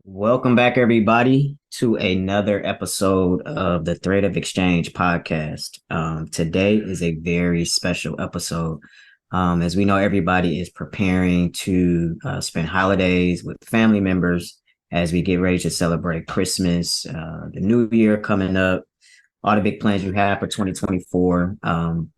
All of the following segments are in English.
Welcome back, everybody, to another episode of the Thread of Exchange podcast. Today is a very special episode. As we know, everybody is preparing to spend holidays with family members as we get ready to celebrate Christmas, the New Year coming up, all the big plans you have for 2024.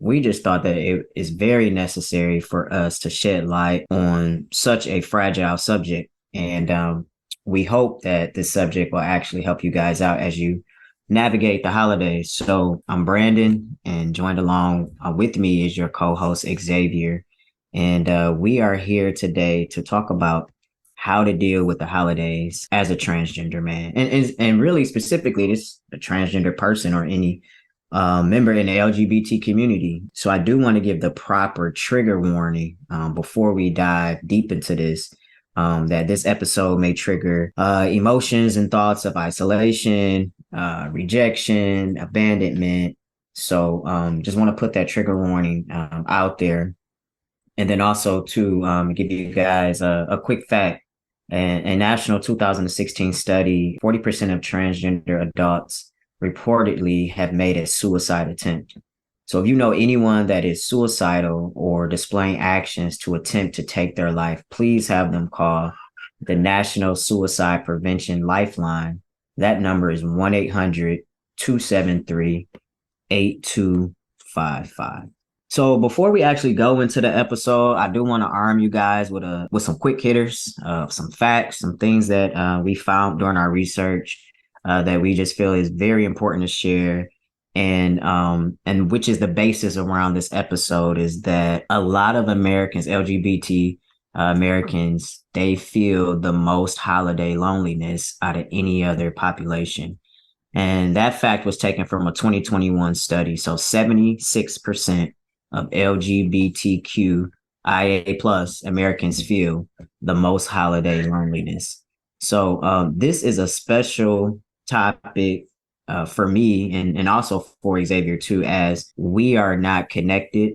We just thought that it is very necessary for us to shed light on such a fragile subject. And we hope that this subject will actually help you guys out as you navigate the holidays. So I'm Brandon, and joined along with me is your co-host Xavier, and we are here today to talk about how to deal with the holidays as a transgender man, and really specifically, this a transgender person or any member in the LGBT community. So I do want to give the proper trigger warning before we dive deep into this that this episode may trigger emotions and thoughts of isolation, rejection, abandonment. So just want to put that trigger warning out there. And then also to give you guys a quick fact. A national 2016 study, 40% of transgender adults reportedly have made a suicide attempt. So if you know anyone that is suicidal or displaying actions to attempt to take their life, please have them call the National Suicide Prevention Lifeline. That number is 1-800-273-8255. So before we actually go into the episode, I do want to arm you guys with some quick hitters, some facts, some things that we found during our research that we just feel is very important to share, and which is the basis around this episode, is that a lot of Americans, LGBT Americans, they feel the most holiday loneliness out of any other population. And that fact was taken from a 2021 study. So 76% of LGBTQIA plus Americans feel the most holiday loneliness. So this is a special topic for me, and also for Xavier too, as we are not connected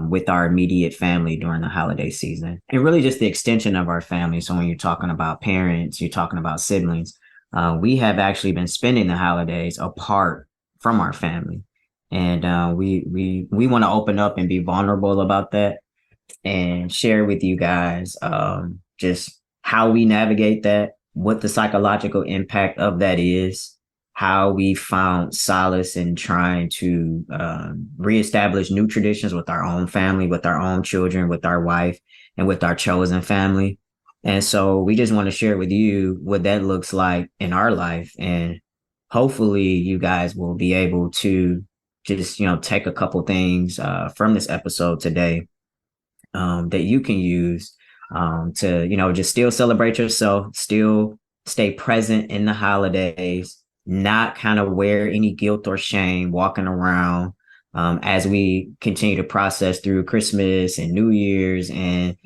with our immediate family during the holiday season, and really just the extension of our family. So when you're talking about parents, you're talking about siblings, we have actually been spending the holidays apart from our family. And we want to open up and be vulnerable about that and share with you guys just how we navigate that, what the psychological impact of that is, how we found solace in trying to reestablish new traditions with our own family, with our own children, with our wife, and with our chosen family. And so we just want to share with you what that looks like in our life. And hopefully you guys will be able to just, take a couple things from this episode today that you can use to, just still celebrate yourself, still stay present in the holidays, not kind of wear any guilt or shame walking around as we continue to process through Christmas and New Year's. And,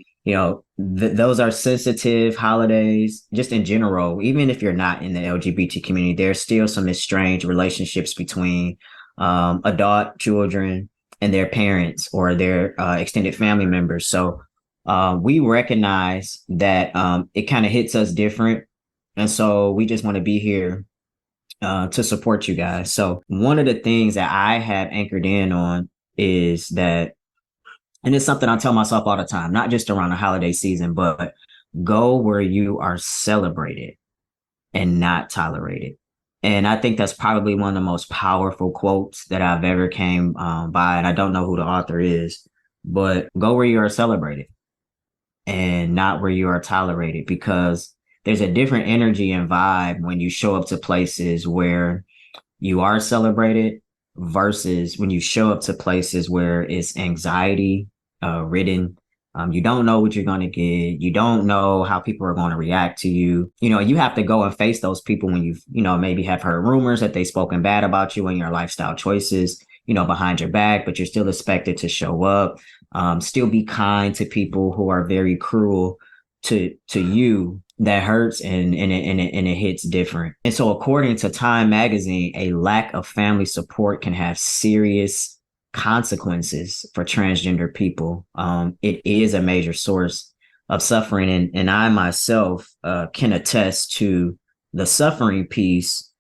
those are sensitive holidays just in general. Even if you're not in the LGBT community, there's still some estranged relationships between adult children and their parents or their extended family members. So we recognize that it kind of hits us different. And so we just want to be here to support you guys. So one of the things that I have anchored in on is that, and it's something I tell myself all the time, not just around the holiday season, but go where you are celebrated and not tolerated. And I think that's probably one of the most powerful quotes that I've ever came by. And I don't know who the author is, but go where you are celebrated and not where you are tolerated, because there's a different energy and vibe when you show up to places where you are celebrated versus when you show up to places where it's anxiety ridden. You don't know what you're going to get. You don't know how people are going to react to you. You have to go and face those people when you've, maybe have heard rumors that they've spoken bad about you and your lifestyle choices, behind your back, but you're still expected to show up, still be kind to people who are very cruel to you. That hurts, and it hits different. And so according to Time magazine, a lack of family support can have serious consequences for transgender people. It is a major source of suffering, and I myself can attest to the suffering piece,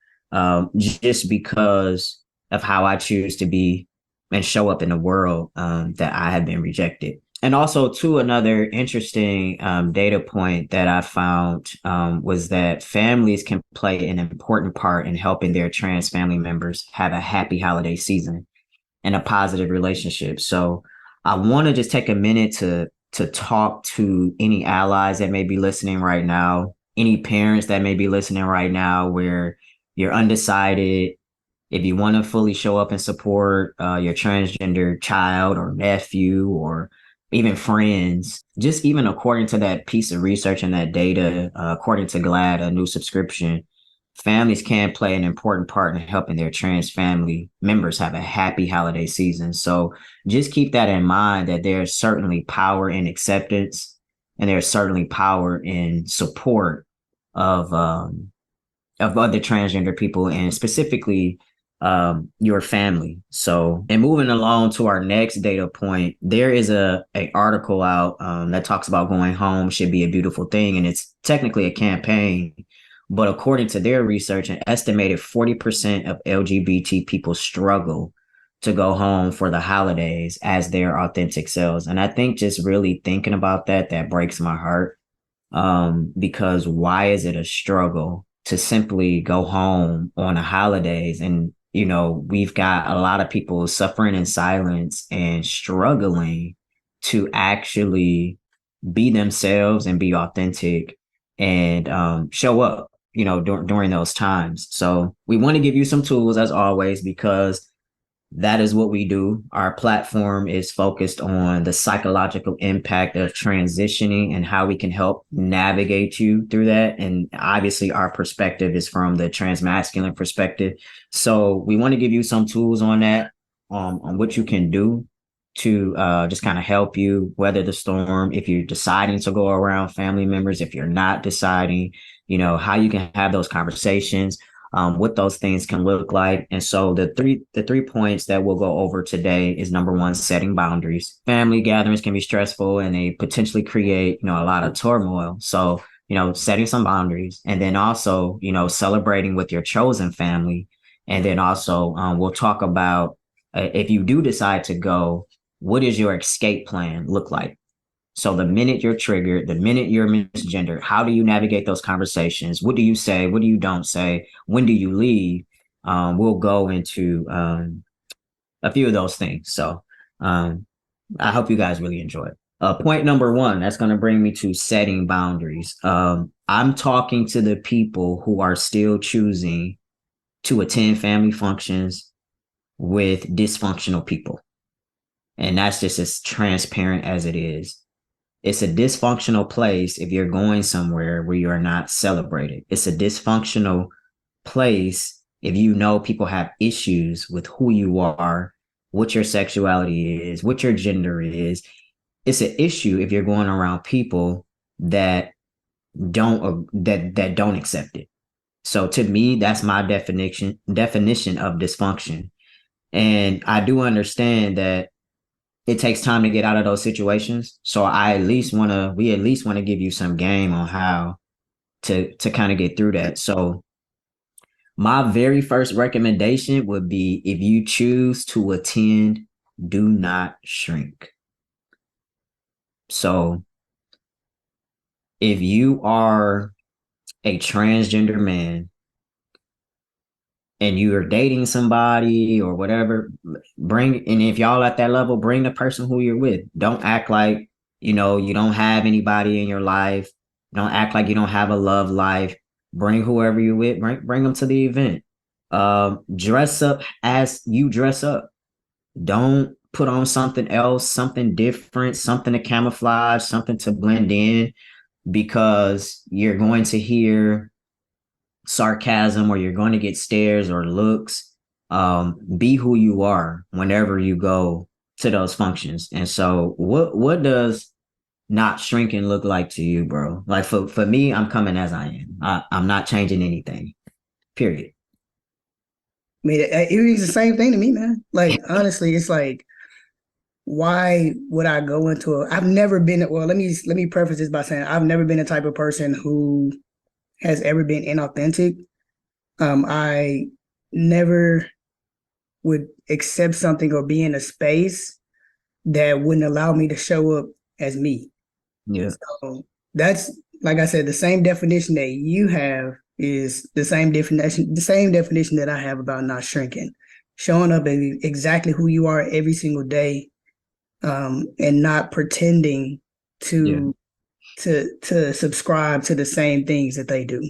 just because of how I choose to be and show up in the world, that I have been rejected. And also, too, another interesting data point that I found was that families can play an important part in helping their trans family members have a happy holiday season and a positive relationship. So I want to just take a minute to talk to any allies that may be listening right now, any parents that may be listening right now, where you're undecided if you want to fully show up and support your transgender child or nephew or even friends. Just even according to that piece of research and that data, according to GLAD, a new subscription, families can play an important part in helping their trans family members have a happy holiday season. So just keep that in mind, that there's certainly power in acceptance, and there's certainly power in support of other transgender people, and specifically your family. So, and moving along to our next data point, there is a article out that talks about going home should be a beautiful thing, and it's technically a campaign. But according to their research, an estimated 40% of LGBT people struggle to go home for the holidays as their authentic selves. And I think just really thinking about that, that breaks my heart, because why is it a struggle to simply go home on the holidays? And, you know, we've got a lot of people suffering in silence and struggling to actually be themselves and be authentic and show up, you know, during those times. So we want to give you some tools as always, because that is what we do. Our platform is focused on the psychological impact of transitioning and how we can help navigate you through that. And obviously, our perspective is from the transmasculine perspective. So we want to give you some tools on that, on what you can do to just kind of help you weather the storm. If you're deciding to go around family members, if you're not deciding, you know, how you can have those conversations, what those things can look like. And so the three points that we'll go over today is, number one, setting boundaries. Family gatherings can be stressful and they potentially create, you know, a lot of turmoil. So, you know, setting some boundaries, and then also, you know, celebrating with your chosen family. And then also, we'll talk about, if you do decide to go, what does your escape plan look like? So the minute you're triggered, the minute you're misgendered, how do you navigate those conversations? What do you say? What do you don't say? When do you leave? We'll go into a few of those things. So I hope you guys really enjoy it. Point number one, that's going to bring me to setting boundaries. I'm talking to the people who are still choosing to attend family functions with dysfunctional people. And that's just as transparent as it is. It's a dysfunctional place if you're going somewhere where you are not celebrated. It's a dysfunctional place if you know people have issues with who you are, what your sexuality is, what your gender is. It's an issue if you're going around people that don't accept it. So to me, that's my definition of dysfunction. And I do understand that it takes time to get out of those situations. So we at least want to give you some game on how to kind of get through that. So my very first recommendation would be, if you choose to attend, do not shrink. So if you are a transgender man and you are dating somebody or whatever, and if y'all at that level, bring the person who you're with. Don't act like, you know, you don't have anybody in your life. Don't act like you don't have a love life. Bring whoever you're with, bring them to the event. Dress up as you dress up. Don't put on something else, something different, something to camouflage, something to blend in, because you're going to hear sarcasm or you're going to get stares or looks. Be who you are whenever you go to those functions. And so what does not shrinking look like to you, bro? Like for me, I'm coming as I am. I'm not changing anything, period. I mean, it was the same thing to me, man. Like, honestly, it's like why would I go into a I've never been well, let me preface this by saying I've never been the type of person who has ever been inauthentic. I never would accept something or be in a space that wouldn't allow me to show up as me. Yeah. So that's like I said, the same definition that you have is the same definition that I have about not shrinking, showing up as exactly who you are every single day, and not pretending Yeah. to to subscribe to the same things that they do.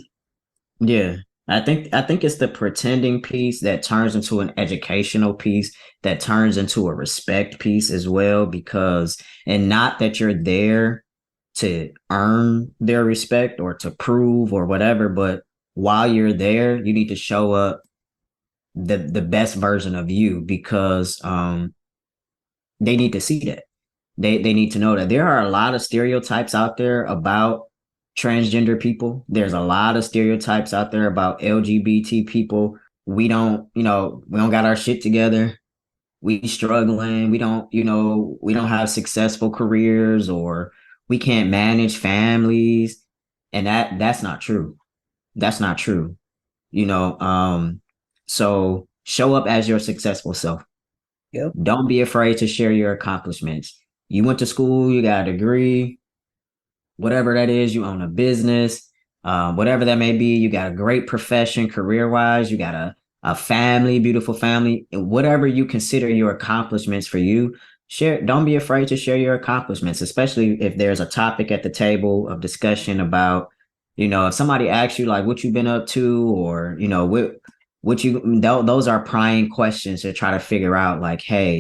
Yeah. I think it's the pretending piece that turns into an educational piece that turns into a respect piece as well, because and not that you're there to earn their respect or to prove or whatever, but while you're there, you need to show up the best version of you, because they need to see that. They need to know that there are a lot of stereotypes out there about transgender people. There's a lot of stereotypes out there about LGBT people. We don't got our shit together. We struggling. We don't have successful careers, or we can't manage families. And that's not true. That's not true. You know, so show up as your successful self. Yep. Don't be afraid to share your accomplishments. You went to school, you got a degree, whatever that is, you own a business, whatever that may be, you got a great profession career wise, you got a family, beautiful family, and whatever you consider your accomplishments for you, share. Don't be afraid to share your accomplishments, especially if there's a topic at the table of discussion about, if somebody asks you like what you've been up to, or, those are prying questions to try to figure out like, hey,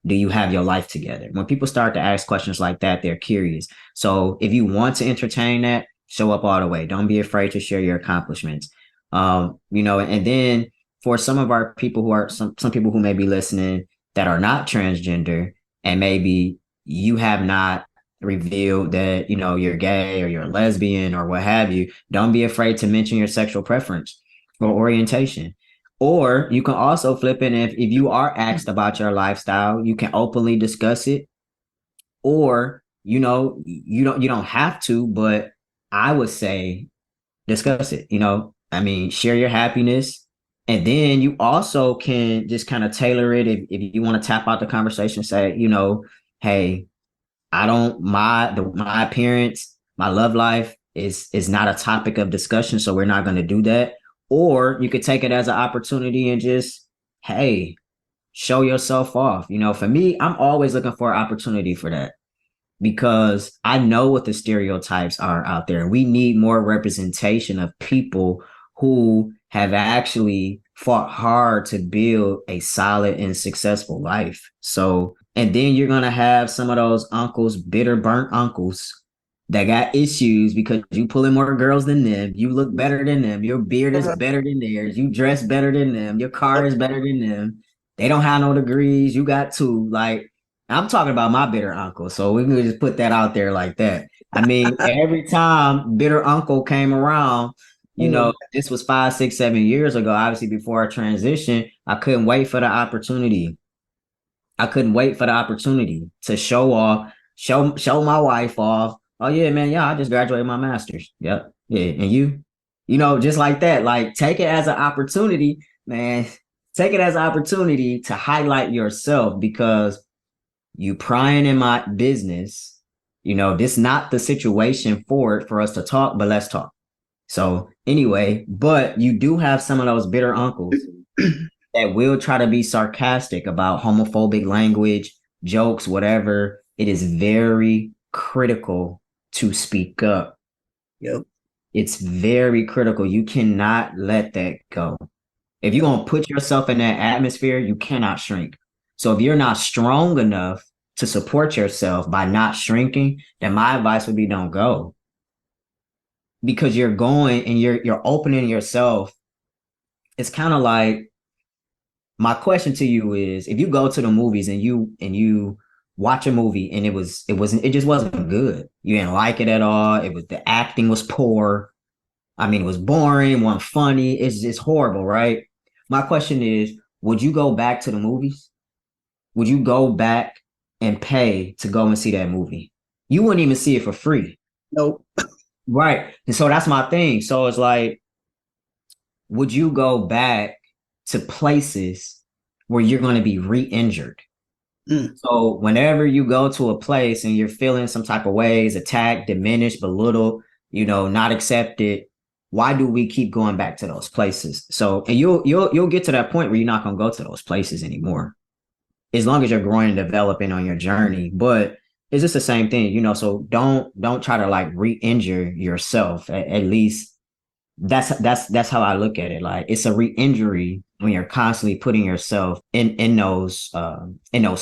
do you have your life together? When people start to ask questions like that, they're curious. So if you want to entertain that, show up all the way. Don't be afraid to share your accomplishments. And then for some of our people who are some people who may be listening that are not transgender, and maybe you have not revealed that, you're gay or you're a lesbian or what have you, don't be afraid to mention your sexual preference or orientation. Or you can also flip it. If you are asked about your lifestyle, you can openly discuss it. Or, you don't have to, but I would say discuss it. I mean, share your happiness. And then you also can just kind of tailor it if you want to tap out the conversation, say, hey, I don't my appearance, my love life is not a topic of discussion, so we're not going to do that. Or you could take it as an opportunity and just, hey, show yourself off. For me, I'm always looking for an opportunity for that, because I know what the stereotypes are out there. We need more representation of people who have actually fought hard to build a solid and successful life. So, and then you're going to have some of those uncles, bitter, burnt uncles that got issues because you pulling more girls than them. You look better than them. Your beard is better than theirs. You dress better than them. Your car is better than them. They don't have no degrees. You got two. Like, I'm talking about my bitter uncle, so we can just put that out there like that. I mean, every time bitter uncle came around, Oh, this was 5, 6, 7 years ago. Obviously, before our transition, I couldn't wait for the opportunity. I couldn't wait for the opportunity to show off, show my wife off. Oh yeah, man, yeah, I just graduated my master's. Yep, yeah, and you, just like that. Like, take it as an opportunity, man. Take it as an opportunity to highlight yourself, because you prying in my business. This not the situation for us to talk, but let's talk. So anyway, but you do have some of those bitter uncles that will try to be sarcastic about homophobic language, jokes, whatever. It is very critical to speak up. yep. It's very critical. You cannot let that go. If you're going to put yourself in that atmosphere, you cannot shrink. So if you're not strong enough to support yourself by not shrinking, then my advice would be don't go, because you're going and you're opening yourself. It's kind of like, my question to you is, if you go to the movies and you watch a movie and it just wasn't good. You didn't like it at all. The acting was poor. I mean, it was boring, it wasn't funny. It's just horrible, right? My question is, would you go back to the movies? Would you go back and pay to go and see that movie. You wouldn't even see it for free. Nope. Right. And so that's my thing. So it's like, would you go back to places where you're going to be re-injured? Mm. So whenever you go to a place and you're feeling some type of ways, attacked, diminished, belittled, not accepted, why do we keep going back to those places? So, and you'll get to that point where you're not going to go to those places anymore, as long as you're growing and developing on your journey. But it's just the same thing, So don't try to like re-injure yourself. At least that's how I look at it. Like it's a re-injury when you're constantly putting yourself in those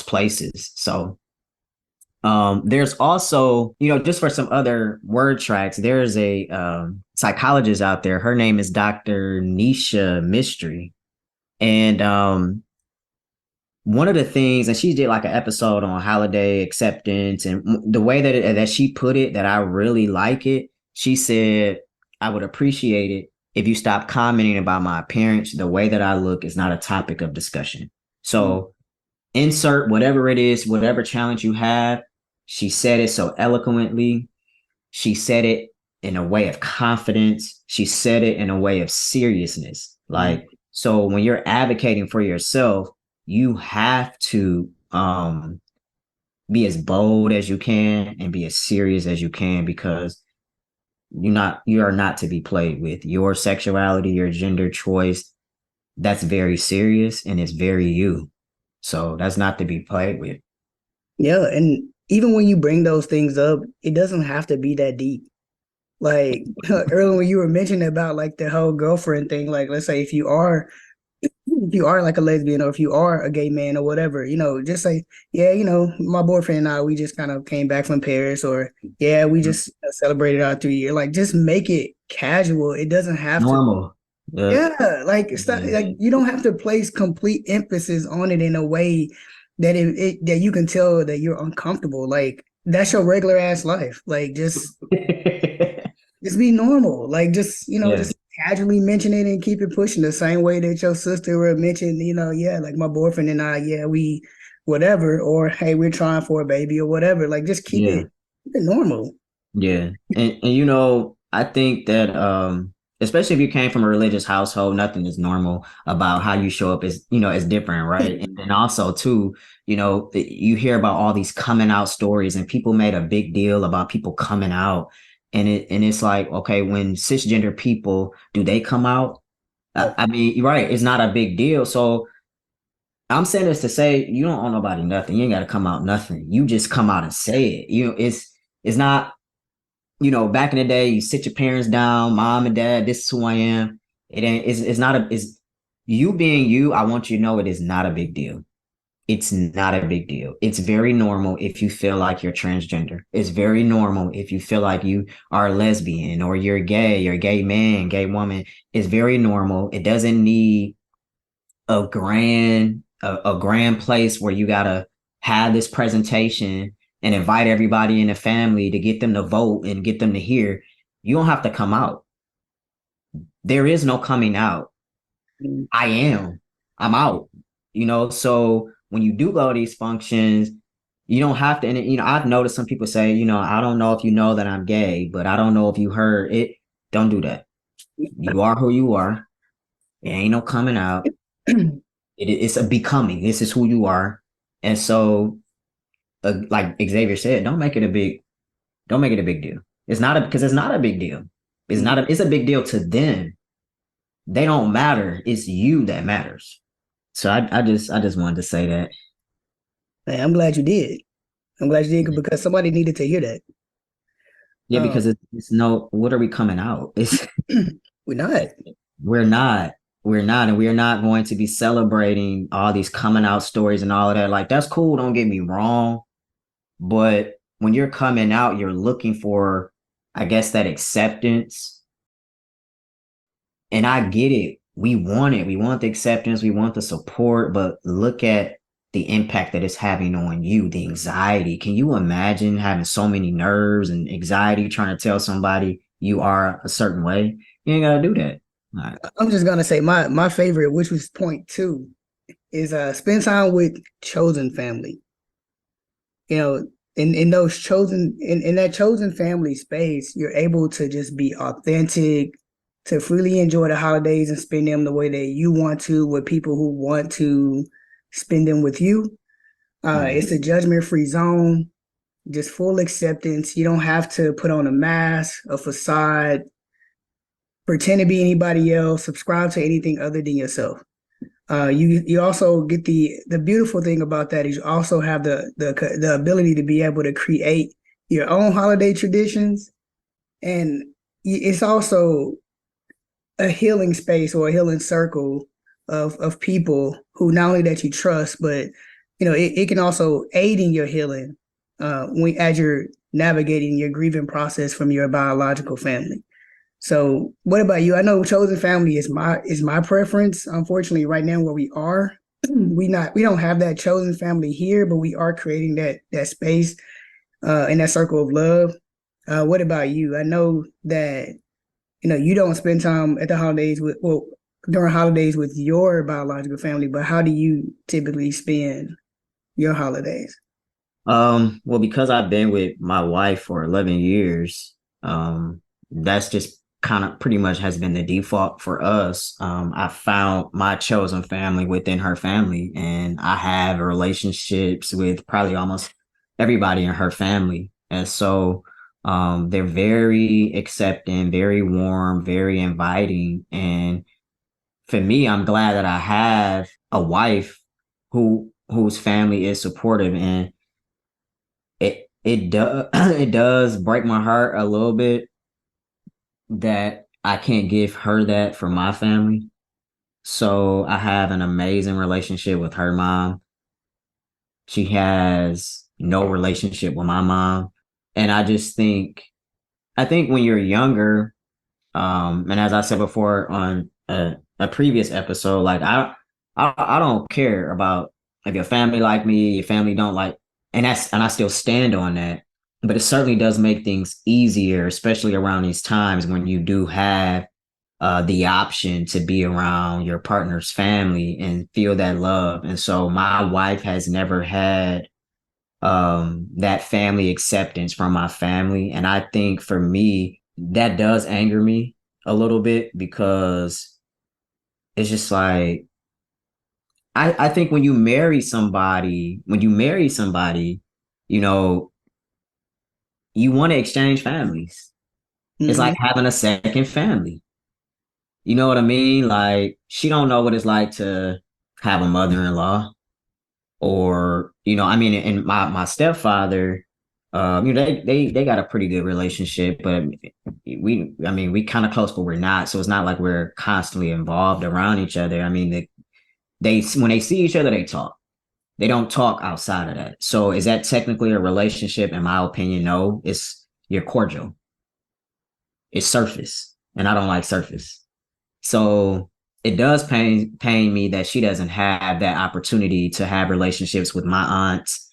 places. So there's also, just for some other word tracks, there's a psychologist out there. Her name is Dr. Nisha Mystery. And one of the things, and she did like an episode on holiday acceptance, and the way that she put it, that I really like it. She said, "I would appreciate it if you stop commenting about my appearance. The way that I look is not a topic of discussion." Mm. So insert whatever it is, whatever challenge you have. She said it so eloquently. She said it in a way of confidence. She said it in a way of seriousness. Mm. Like, so when you're advocating for yourself, you have to be as bold as you can and be as serious as you can, because you are not to be played with. Your sexuality, your gender choice, that's very serious and it's very you. So that's not to be played with. Yeah, and even when you bring those things up, it doesn't have to be that deep. Like earlier when you were mentioning about like the whole girlfriend thing, like let's say if you are like a lesbian or if you are a gay man or whatever, just say, yeah, my boyfriend and I, we just kind of came back from Paris, or yeah, we just celebrated our 3 year. Like just make it casual. It doesn't have to. Normal. Yeah, like it's not, Yeah. like you don't have to place complete emphasis on it in a way that that you can tell that you're uncomfortable. Like that's your regular ass life. Like just be normal. Like Yeah. just casually mention it and keep it pushing the same way that your sister would mention, yeah, like my boyfriend and I, yeah, we whatever, or hey, we're trying for a baby or whatever. Like just Yeah. keep it normal. Yeah. And I think that especially if you came from a religious household, nothing is normal about how you show up is different, right? And then also too, you hear about all these coming out stories and people made a big deal about people coming out. And it's like, okay, when cisgender people, do they come out? No. I mean, you're right, it's not a big deal. So I'm saying this to say you don't owe nobody nothing. You ain't got to come out nothing. You just come out and say it. It's not, back in the day, you sit your parents down, mom and dad, this is who I am. It ain't, it's not it's you being you. I want you to know it is not a big deal. It's not a big deal. It's very normal if you feel like you're transgender. It's very normal if you feel like you are a lesbian or you're gay, you're a gay man, gay woman. It's very normal. It doesn't need a grand place where you gotta have this presentation and invite everybody in the family to get them to vote and get them to hear. You don't have to come out. There is no coming out. Mm. I am. I'm out. So when you do go to these functions, you don't have to. And I've noticed some people say, I don't know if you know that I'm gay, but I don't know if you heard it. Don't do that. You are who you are. It ain't no coming out. It's a becoming. This is who you are. And so, like Xavier said, don't make it a big deal. Because it's not a big deal. It's a big deal to them. They don't matter. It's you that matters. So I just wanted to say that. Man, I'm glad you did. I'm glad you did because somebody needed to hear that. Yeah, Um, because it's no, what are we coming out? It's we're not. we're not. We're not, and we are not going to be celebrating all these coming out stories and all of that. Like, that's cool, don't get me wrong. But when you're coming out, you're looking for, I guess, that acceptance. And I get it. We want it. We want the acceptance. We want the support. But look at the impact that it's having on you, the anxiety. Can you imagine having so many nerves and anxiety trying to tell somebody you are a certain way? You ain't got to do that. All right. I'm just gonna say my favorite, which was point two, is spend time with chosen family. you know, in those chosen in that chosen family space, you're able to just be authentic, to freely enjoy the holidays and spend them the way that you want to with people who want to spend them with you. Mhm. It's a judgment free zone, just full acceptance. You don't have to put on a mask, a facade, pretend to be anybody else, subscribe to anything other than yourself. You also get the beautiful thing about that is you also have the ability to be able to create your own holiday traditions, and it's also a healing space or a healing circle of people who not only that you trust, but it can also aid in your healing when as you're navigating your grieving process from your biological family. So, what about you? I know chosen family is my preference. Unfortunately, right now where we are, we don't have that chosen family here, but we are creating that space and that circle of love. What about you? I know that you don't spend time at the holidays with during holidays with your biological family, but how do you typically spend your holidays? Well, because I've been with my wife for 11 years, that's just kind of pretty much has been the default for us. I found my chosen family within her family, and I have relationships with probably almost everybody in her family. And so, they're very accepting, very warm, very inviting. And for me, I'm glad that I have a wife whose family is supportive, and it does it does break my heart a little bit that I can't give her that for my family. So I have an amazing relationship with her mom. She has no relationship with my mom. And I think when you're younger, and as I said before on a previous episode, like I don't care about if your family like me, your family don't like, and I still stand on that. But it certainly does make things easier, especially around these times when you do have the option to be around your partner's family and feel that love. And so my wife has never had that family acceptance from my family. And I think for me, that does anger me a little bit because it's just like I think when you marry somebody, you know, you want to exchange families. It's like Mm-hmm. having a second family. You know what I mean? Like she don't know what it's like to have a mother-in-law or I mean, and my stepfather, they got a pretty good relationship, but I mean we kind of close, but we're not, so it's not like we're constantly involved around each other. I mean they when they see each other they talk, they don't talk outside of that. So is that technically a relationship? In my opinion, no. It's you're cordial, it's surface, and I don't like surface. So it does pain me that she doesn't have that opportunity to have relationships with my aunts,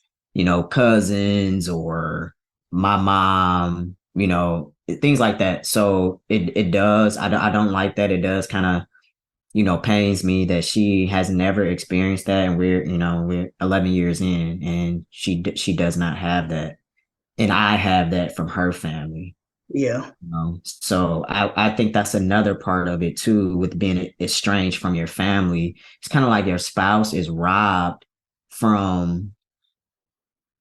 cousins or my mom, things like that. So it does. I don't like that. It does kind of pains me that she has never experienced that, and we're 11 years in, and she does not have that, and I have that from her family. Yeah, So I think that's another part of it too, with being estranged from your family. It's kind of like your spouse is robbed from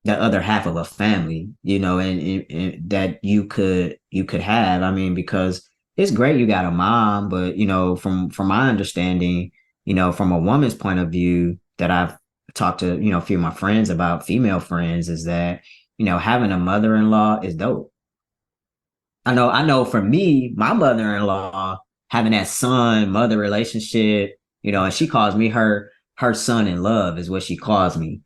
the other half of a family, and that you could have. I mean, because it's great you got a mom, but from my understanding, from a woman's point of view that I've talked to, a few of my friends about, female friends, is that, having a mother-in-law is dope. I know for me, my mother-in-law having that son mother relationship, and she calls me her son in love is what she calls me.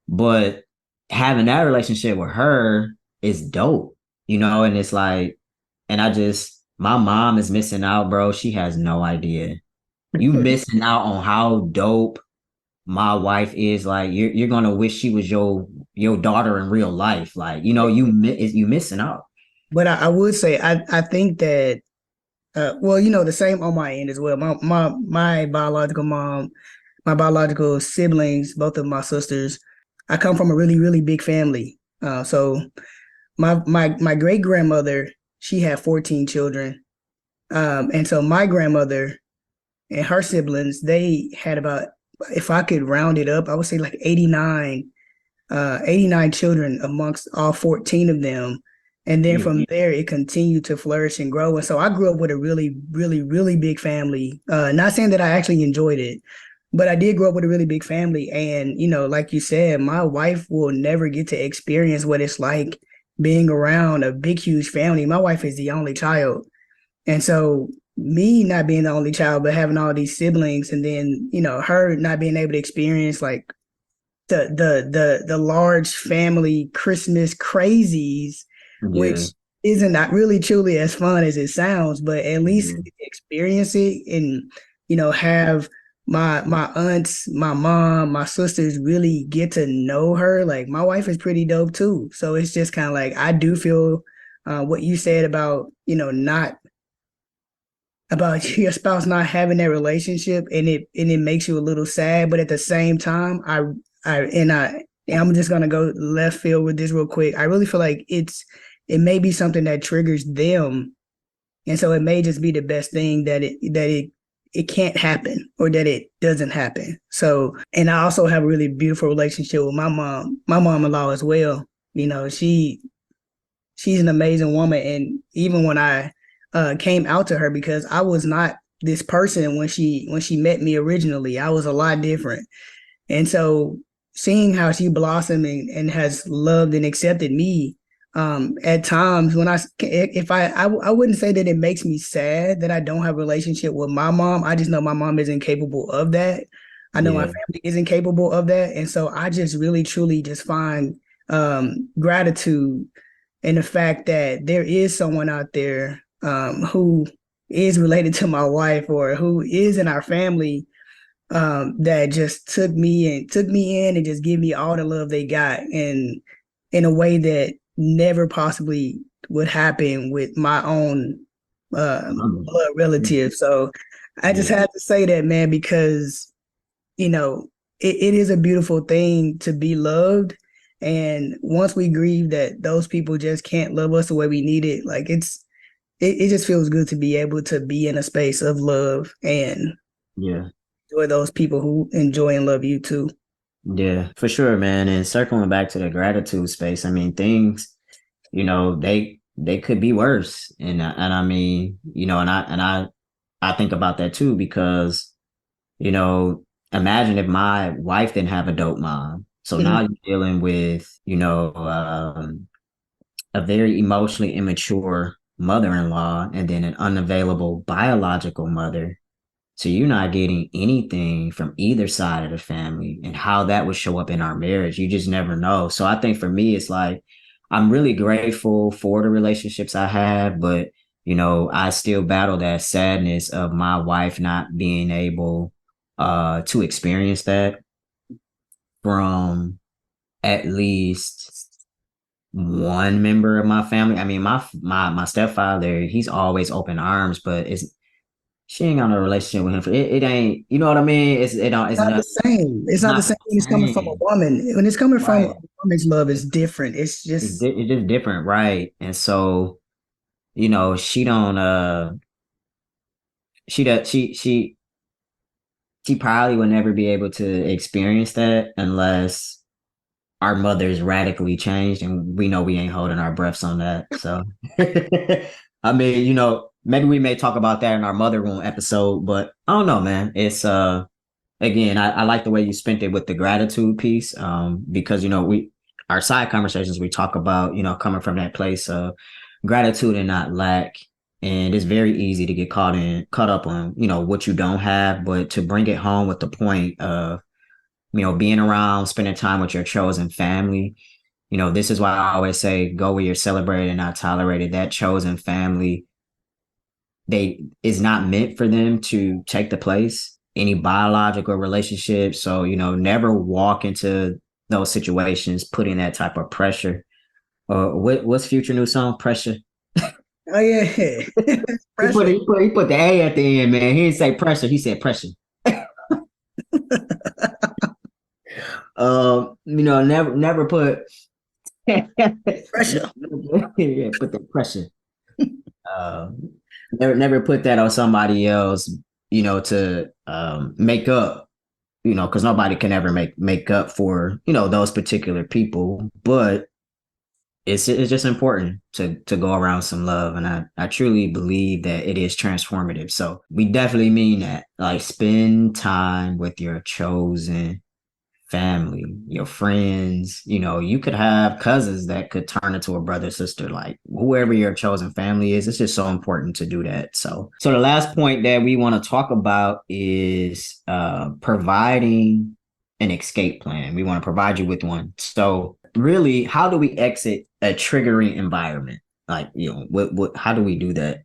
But having that relationship with her is dope, and it's like, and my mom is missing out, bro. She has no idea. You missing out on how dope my wife is. Like you're gonna wish she was your daughter in real life. Like, you missing out. but I would say I think that well, the same on my end as well. My biological mom, my biological siblings, both of my sisters. I come from a really, really big family. So my great grandmother, she had 14 children. And so my grandmother and her siblings, they had about, if I could round it up, I would say like 89 children amongst all 14 of them. And then Yeah. from there, it continued to flourish and grow. And so I grew up with a really, really, really big family. Not saying that I actually enjoyed it, but I did grow up with a really big family. And, like you said, my wife will never get to experience what it's like being around a big, huge family. My wife is the only child. And so me not being the only child, but having all these siblings, and then, her not being able to experience like the large family Christmas crazies, Yeah. which isn't not really truly as fun as it sounds, but at least Yeah. experience it and have my aunts, my mom, my sisters really get to know her. Like my wife is pretty dope too. So it's just kind of like I do feel what you said about not about your spouse not having that relationship, and it makes you a little sad, but at the same time I'm just gonna go left field with this real quick. I really feel like it may be something that triggers them, and so it may just be the best thing that it can't happen or that it doesn't happen. So, and I also have a really beautiful relationship with my mom-in-law as well. She's an amazing woman. And even when I came out to her, because I was not this person when she met me originally, I was a lot different. And so seeing how she blossomed and has loved and accepted me, at times when I wouldn't say that it makes me sad that I don't have a relationship with my mom. I just know my mom isn't capable of that. I know my Yeah. family isn't capable of that. And so I just really truly just find gratitude and the fact that there is someone out there who is related to my wife or who is in our family, that just took me in and just give me all the love they got, and in a way that never possibly would happen with my own blood relative. So I just Yeah. had to say that, man, because you know, it is a beautiful thing to be loved. And once we grieve that those people just can't love us the way we need it, like it just feels good to be able to be in a space of love and Yeah. enjoy those people who enjoy and love you too. Yeah, for sure, man. And circling back to the gratitude space, I mean, things, they could be worse. And I mean, I think about that too because, you know, imagine if my wife didn't have a dope mom. So now Mhm. you're dealing with, a very emotionally immature mother-in-law and then an unavailable biological mother. So you're not getting anything from either side of the family, and how that would show up in our marriage. You just never know. So I think for me, it's like I'm really grateful for the relationships I have, but I still battle that sadness of my wife not being able to experience that from at least one member of my family. I mean, my stepfather, he's always open arms, but she ain't got no relationship with him. It ain't, you know what I mean? It's Not the not, same. It's it's not the not same the when it's coming from a same. woman. When it's coming from a Right. woman's love, it's different. It's just It's just different, right? And so, she don't she does she probably would never be able to experience that unless our mothers radically changed, and we know we ain't holding our breaths on that. So I mean, maybe we may talk about that in our mother room episode, but I don't know, man. It's again, I like the way you spent it with the gratitude piece, because we our side conversations we talk about, coming from that place of gratitude and not lack. And it's very easy to get caught up on, what you don't have, but to bring it home with the point of, being around, spending time with your chosen family. This is why I always say go where you're celebrated and not tolerated. That chosen family, they is not meant for them to take the place any biological relationship. So, never walk into those situations putting that type of pressure. What's future new song? Pressure. oh yeah, He put pressure. he put the A at the end, man. He didn't say pressure. He said pressure. never put yeah, Pressure. put that pressure. Uh, never put that on somebody else, to make up, because nobody can ever make up for, those particular people. But it's just important to go around some love, and I truly believe that it is transformative. So we definitely mean that. Like, spend time with your chosen family, your friends. You could have cousins that could turn into a brother, sister, like whoever your chosen family is. It's just so important to do that. So the last point that we want to talk about is providing an escape plan. We want to provide you with one. So really, how do we exit a triggering environment? Like, what how do we do that?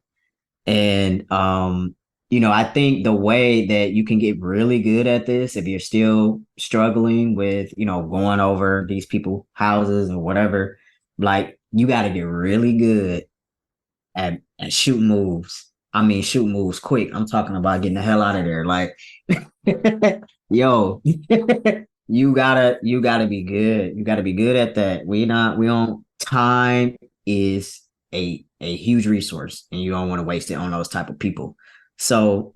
And I think the way that you can get really good at this, if you're still struggling with, going over these people houses or whatever, like, you got to get really good at shooting moves. I mean, shoot moves quick. I'm talking about getting the hell out of there. Like, yo, you gotta be good. You gotta be good at that. We don't time is a huge resource, and you don't want to waste it on those type of people. So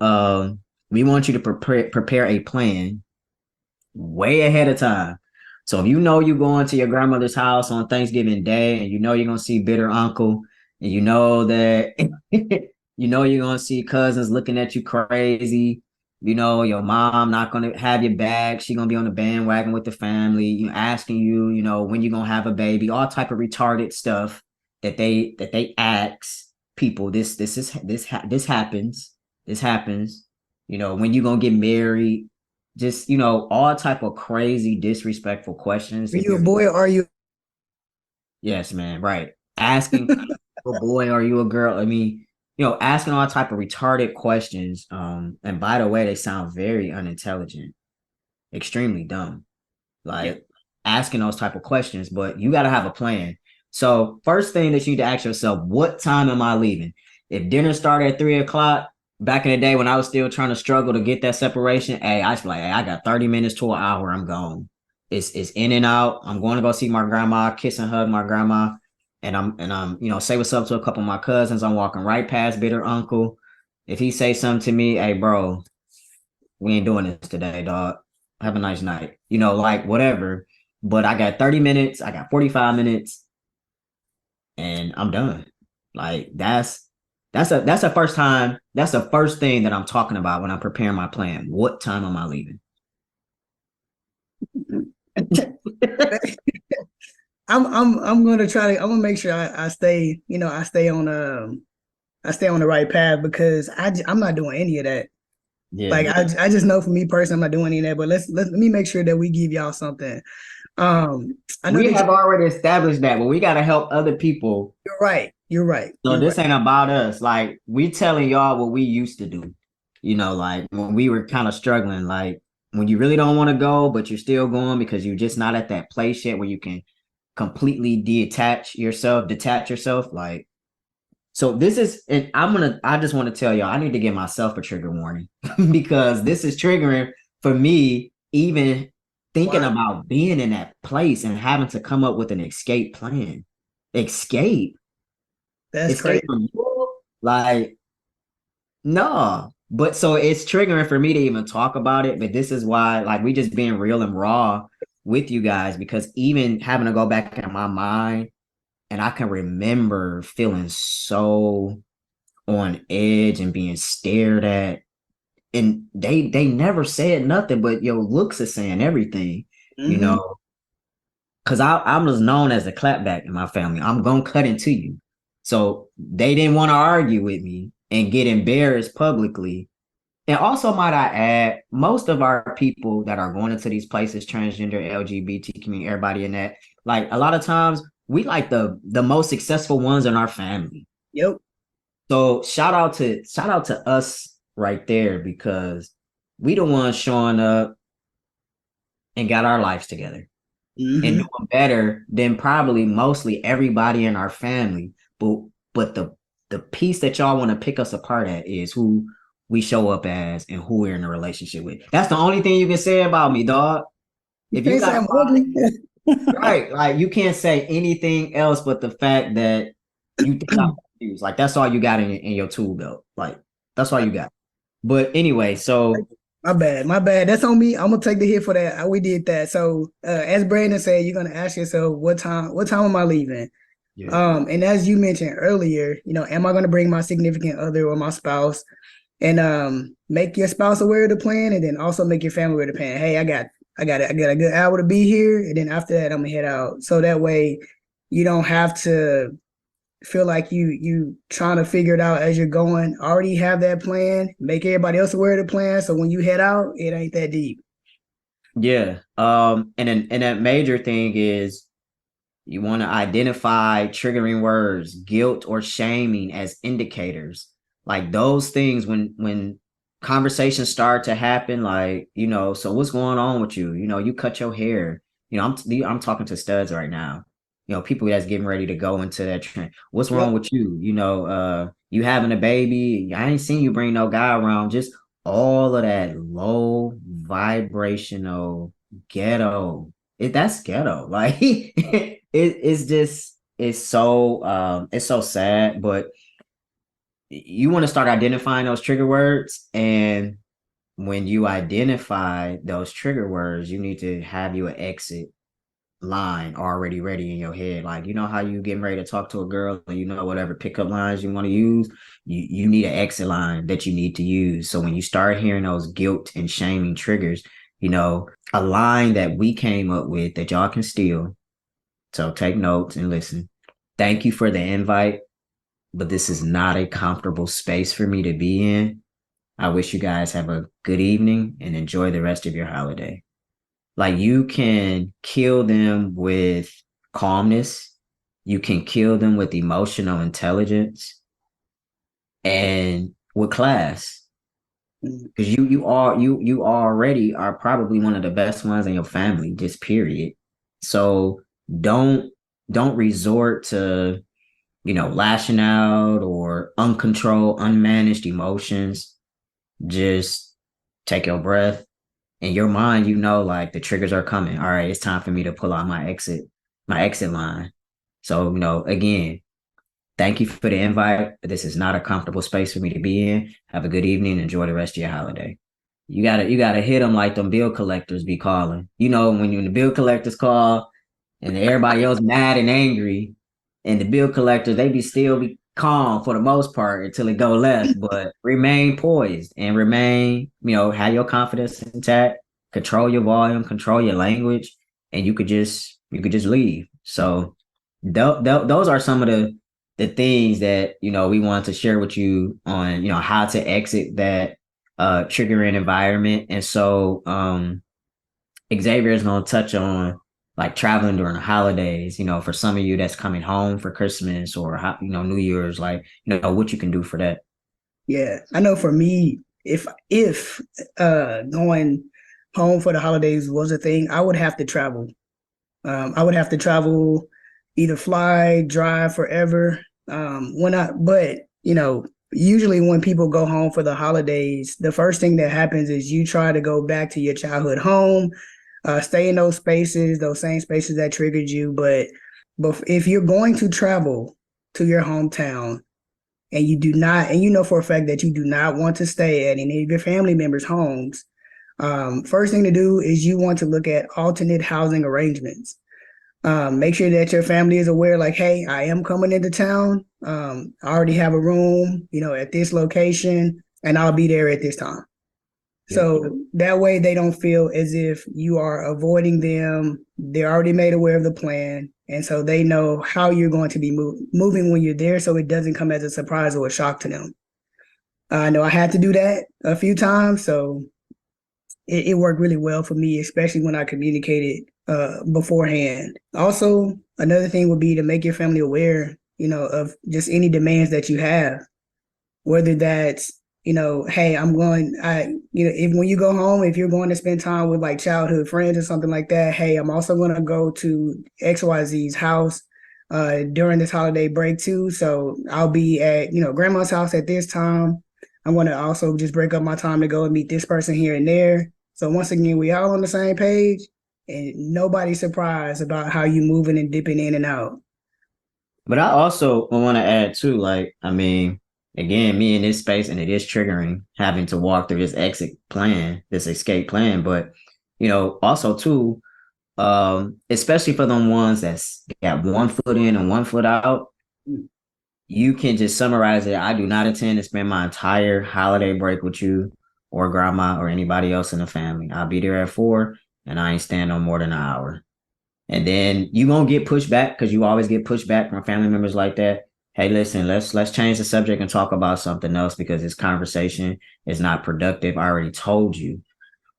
we want you to prepare a plan way ahead of time. So if you know you're going to your grandmother's house on Thanksgiving Day, and you know you're gonna see bitter uncle, and you know that you're gonna see cousins looking at you crazy. Your mom not gonna have your back. She gonna be on the bandwagon with the family, asking you, when you gonna have a baby, all type of retarded stuff that they ask people. This happens. This happens. When you gonna get married, just all type of crazy disrespectful questions. Are If you a you're boy or are you? Yes, man, right, asking, a boy, are you a girl? I mean, asking all type of retarded questions, and by the way, they sound very unintelligent, extremely dumb, Yeah. like, asking those type of questions. But you got to have a plan. So first thing that you need to ask yourself: what time am I leaving? If dinner started at 3 o'clock, back in the day when I was still trying to struggle to get that separation, hey, I was like, hey, I got 30 minutes to an hour, I'm gone. It's in and out. I'm going to go see my grandma, kiss and hug my grandma, and I'm say what's up to a couple of my cousins. I'm walking right past bitter uncle. If he say something to me, hey, bro, we ain't doing this today, dog. Have a nice night. Like, whatever. But I got 30 minutes, I got 45 minutes, and I'm done. Like, that's the first time. That's the first thing that I'm talking about when I'm preparing my plan. What time am I leaving? I'm gonna try to. I'm gonna make sure I stay. I stay on the right path because I'm not doing any of that. Like Yeah. I just know for me personally, I'm not doing any of that. But let me make sure that we give y'all something. I know We that have already established that, but we got to help other people. you're right. You're right. So You're right. this ain't about us. Like, we telling y'all what we used to do. Like when we were kind of struggling, like when you really don't want to go, but you're still going because you're just not at that place yet where you can completely detach yourself. Like, so this is, and I just want to tell y'all, I need to give myself a trigger warning because this is triggering for me, even thinking Wow, about being in that place and having to come up with an escape plan. Escape, that's escape crazy. from you? Like, no. But so it's triggering for me to even talk about it. But this is why, like, we just being real and raw with you guys, because even having to go back in my mind, and I can remember feeling so on edge and being stared at. And they never said nothing, but your looks are saying everything, you Mm-hmm. know. Cause I was known as a clapback in my family. I'm gonna cut into you. So they didn't want to argue with me and get embarrassed publicly. And also, might I add, most of our people that are going into these places, transgender, LGBT community, everybody in that, like, a lot of times we like the most successful ones in our family. Yep. So shout out to us right there, because we the ones showing up and got our lives together and Mm-hmm. doing better than probably mostly everybody in our family. But the piece that y'all want to pick us apart at is who we show up as and who we're in a relationship with. That's the only thing you can say about me, dog. You If you can't say got I'm five, ugly. right, like you can't say anything else but the fact that you think I'm confused. Like that's all you got in your tool belt. Like that's all you got. But anyway, so My bad. My bad. That's on me. I'm gonna take the hit for that. We did that. So as Brandon said, you're gonna ask yourself, what time am I leaving? yeah, And as you mentioned earlier, am I gonna bring my significant other or my spouse? And make your spouse aware of the plan, and then also make your family aware of the plan. Hey, I got a good hour to be here, and then after that, I'm gonna head out. So that way, you don't have to feel like you trying to figure it out as you're going. Already have that plan. Make everybody else aware of the plan. So when you head out, it ain't that deep. yeah. And that major thing is you want to identify triggering words, guilt or shaming as indicators. Like those things when conversations start to happen, like, so what's going on with you? You cut your hair. I'm talking to studs right now. People that's getting ready to go into that trend. What's wrong Yep. with you? You having a baby. I ain't seen you bring no guy around. Just all of that low vibrational ghetto. That's ghetto. Like it's just it's so sad, but you want to start identifying those trigger words, and when you identify those trigger words, you need to have you an exit line already ready in your head. Like, how you getting ready to talk to a girl and whatever pickup lines you want to use, you need an exit line that you need to use. So when you start hearing those guilt and shaming triggers, a line that we came up with that y'all can steal. So take notes and listen. Thank you for the invite, but this is not a comfortable space for me to be in. I wish you guys have a good evening and enjoy the rest of your holiday. Like you can kill them with calmness, you can kill them with emotional intelligence and with class. Because you already are probably one of the best ones in your family, just period. So don't don't resort to lashing out or uncontrolled, unmanaged emotions. Just take your breath. In your mind, like the triggers are coming. All right, it's time for me to pull out my exit line. So, again, thank you for the invite. This is not a comfortable space for me to be in. Have a good evening. Enjoy the rest of your holiday. You gotta hit them like them bill collectors be calling. When the bill collectors call and everybody else mad and angry, and the bill collectors they be calm for the most part until it go left, but remain poised and remain, have your confidence intact, control your volume, control your language, and you could just leave. So those are some of the things that we want to share with you on how to exit that triggering environment. And so Xavier is going to touch on like traveling during the holidays, for some of you that's coming home for Christmas or New Year's, like what you can do for that. Yeah, I know for me, if going home for the holidays was a thing, I would have to travel. I would have to travel, either fly, drive forever. But usually when people go home for the holidays, the first thing that happens is you try to go back to your childhood home, stay in those spaces, those same spaces that triggered you. But if you're going to travel to your hometown, and you do not, and you know for a fact that you do not want to stay at any of your family members' homes, first thing to do is you want to look at alternate housing arrangements. Make sure that your family is aware, like, hey, I am coming into town. I already have a room, at this location, and I'll be there at this time. Yeah. So that way they don't feel as if you are avoiding them. They're already made aware of the plan. And so they know how you're going to be moving when you're there, so it doesn't come as a surprise or a shock to them. I know I had to do that a few times, so it worked really well for me, especially when I communicated beforehand. Also, another thing would be to make your family aware, of just any demands that you have, whether that's, hey, if when you go home, if you're going to spend time with like childhood friends or something like that, hey, I'm also going to go to XYZ's house during this holiday break too. So I'll be at, grandma's house at this time. I'm going to also just break up my time to go and meet this person here and there. So once again, we all on the same page, and nobody's surprised about how you moving and dipping in and out. But I also want to add too, like, I mean, again, me in this space, and it is triggering having to walk through this exit plan, this escape plan. But also too, especially for the ones that's got one foot in and one foot out, you can just summarize it. I do not intend to spend my entire holiday break with you or grandma or anybody else in the family. I'll be there at 4 and I ain't staying no more than an hour. And then you gonna get pushed back because you always get pushed back from family members like that. Hey, listen, let's change the subject and talk about something else because this conversation is not productive. I already told you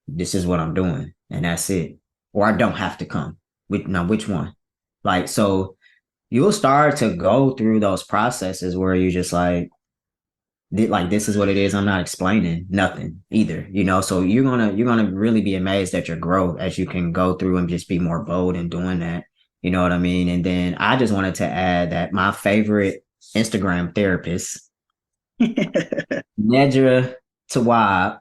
this is what I'm doing, and that's it. Or I don't have to come. Which one? Like, so you'll start to go through those processes where you just like this is what it is. I'm not explaining nothing either, So you're gonna really be amazed at your growth as you can go through and just be more bold in doing that. You know what I mean? And then I just wanted to add that my favorite Instagram therapist, Nedra Tawab,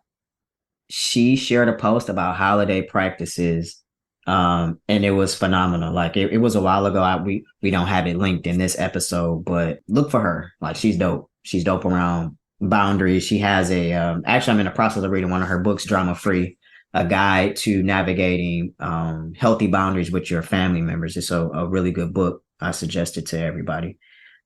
she shared a post about holiday practices. And it was phenomenal. Like it was a while ago. We don't have it linked in this episode, but look for her. Like she's dope. She's dope around boundaries. She has a actually I'm in the process of reading one of her books, Drama Free, a guide to navigating healthy boundaries with your family members. It's a really good book. I suggest it to everybody.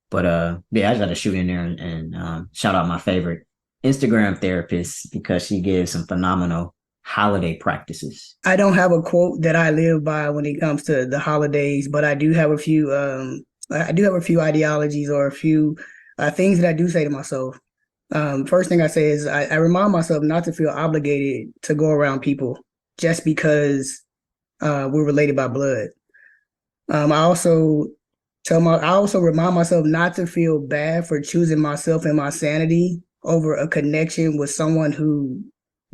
But yeah, I just got to shoot in there and shout out my favorite Instagram therapist because she gives some phenomenal holiday practices. I don't have a quote that I live by when it comes to the holidays, but I do have a few. I do have a few ideologies or a few things that I do say to myself. First thing I say is I remind myself not to feel obligated to go around people just because we're related by blood. I also I also remind myself not to feel bad for choosing myself and my sanity over a connection with someone who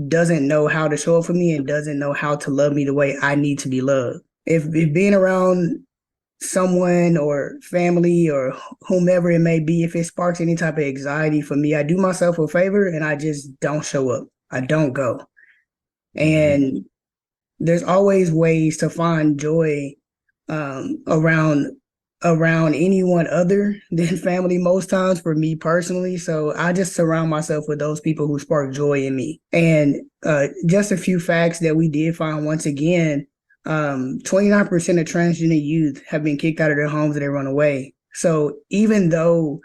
doesn't know how to show up for me and doesn't know how to love me the way I need to be loved. If being around someone or family or whomever it may be, if it sparks any type of anxiety for me, I do myself a favor and I just don't show up. I don't go. Mm-hmm. And there's always ways to find joy around anyone other than family most times for me personally. So I just surround myself with those people who spark joy in me. And just a few facts that we did find once again, 29% of transgender youth have been kicked out of their homes and they run away. So even though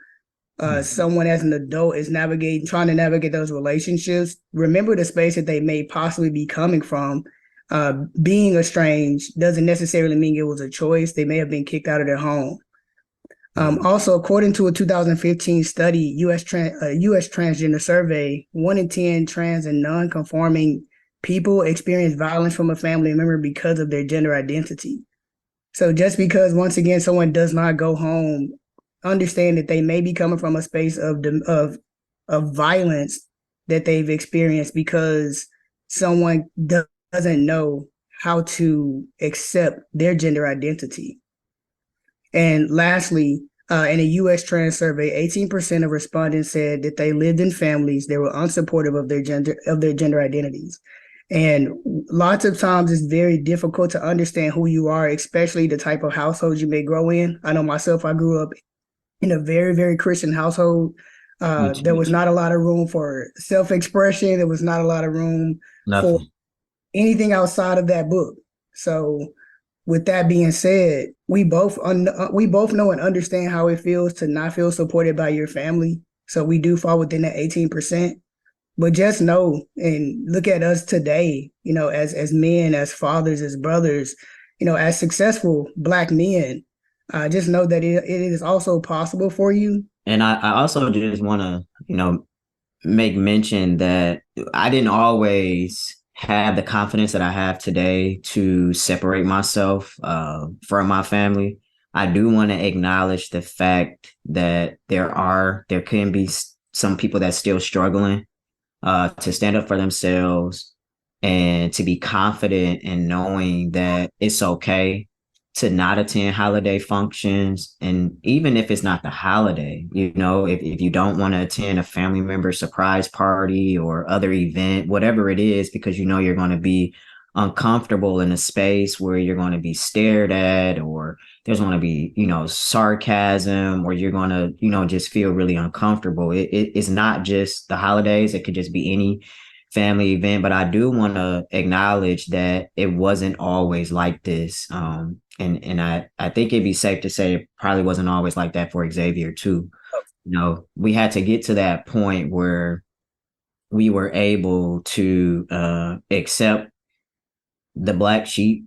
someone as an adult is trying to navigate those relationships, remember the space that they may possibly be coming from. Being estranged doesn't necessarily mean it was a choice. They may have been kicked out of their home. Also, according to a 2015 study, U.S. transgender survey, 1 in 10 trans and non-conforming people experience violence from a family member because of their gender identity. So just because, once again, someone does not go home, understand that they may be coming from a space of violence that they've experienced because someone doesn't know how to accept their gender identity. And lastly, in a U.S. trans survey, 18% of respondents said that they lived in families that were unsupportive of their gender identities. And lots of times it's very difficult to understand who you are, especially the type of household you may grow in. I know myself, I grew up in a very, very Christian household. There was not a lot of room for self-expression. There was not a lot of room for Nothing. anything outside of that book. So with that being said, we both know and understand how it feels to not feel supported by your family. So we do fall within that 18%. But just know and look at us today, as men, as fathers, as brothers, as successful Black men. Just know that it is also possible for you. And I also just want to, make mention that I didn't always have the confidence that I have today to separate myself from my family. I do want to acknowledge the fact that there can be some people that still struggling to stand up for themselves and to be confident in knowing that it's okay to not attend holiday functions. And even if it's not the holiday, if you don't want to attend a family member surprise party or other event, whatever it is, because you're going to be uncomfortable in a space where you're going to be stared at, or there's going to be, sarcasm, or you're going to, just feel really uncomfortable. It's not just the holidays. It could just be any family event, but I do want to acknowledge that it wasn't always like this. And I think it'd be safe to say it probably wasn't always like that for Xavier too. We had to get to that point where we were able to accept the black sheep,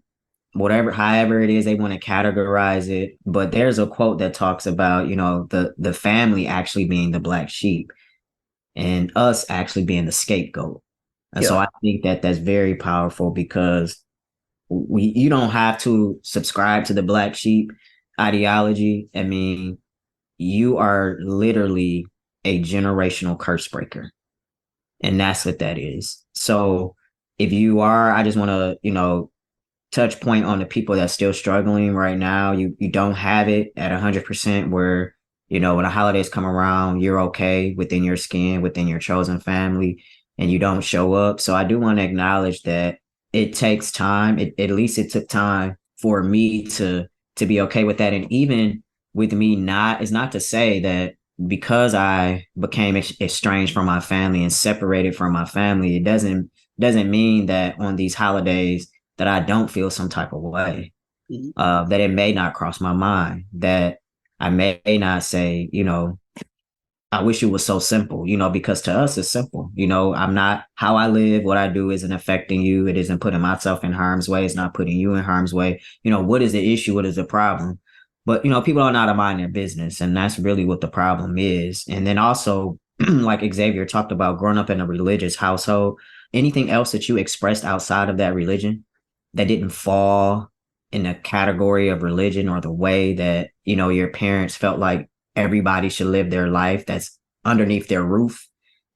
whatever, however it is they want to categorize it. But there's a quote that talks about, the family actually being the black sheep and us actually being the scapegoat. And so Yeah. I think that that's very powerful because you don't have to subscribe to the black sheep ideology. I mean, you are literally a generational curse breaker. And that's what that is. So if you are, I just want to, touch point on the people that's still struggling right now. You don't have it at 100% where, when the holidays come around, you're okay within your skin, within your chosen family, and you don't show up. So I do want to acknowledge that it takes time. At least it took time for me to be okay with that. And even with me not, it's not to say that because I became estranged from my family and separated from my family, it doesn't mean that on these holidays that I don't feel some type of way, Mhm. that it may not cross my mind, that I may not say, I wish it was so simple, because to us it's simple. I'm not, how I live, what I do isn't affecting you. It isn't putting myself in harm's way. It's not putting you in harm's way. What is the issue? What is the problem? But, people are not mind their business. And that's really what the problem is. And then also, like Xavier talked about growing up in a religious household, anything else that you expressed outside of that religion that didn't fall in the category of religion or the way that, your parents felt like everybody should live their life that's underneath their roof.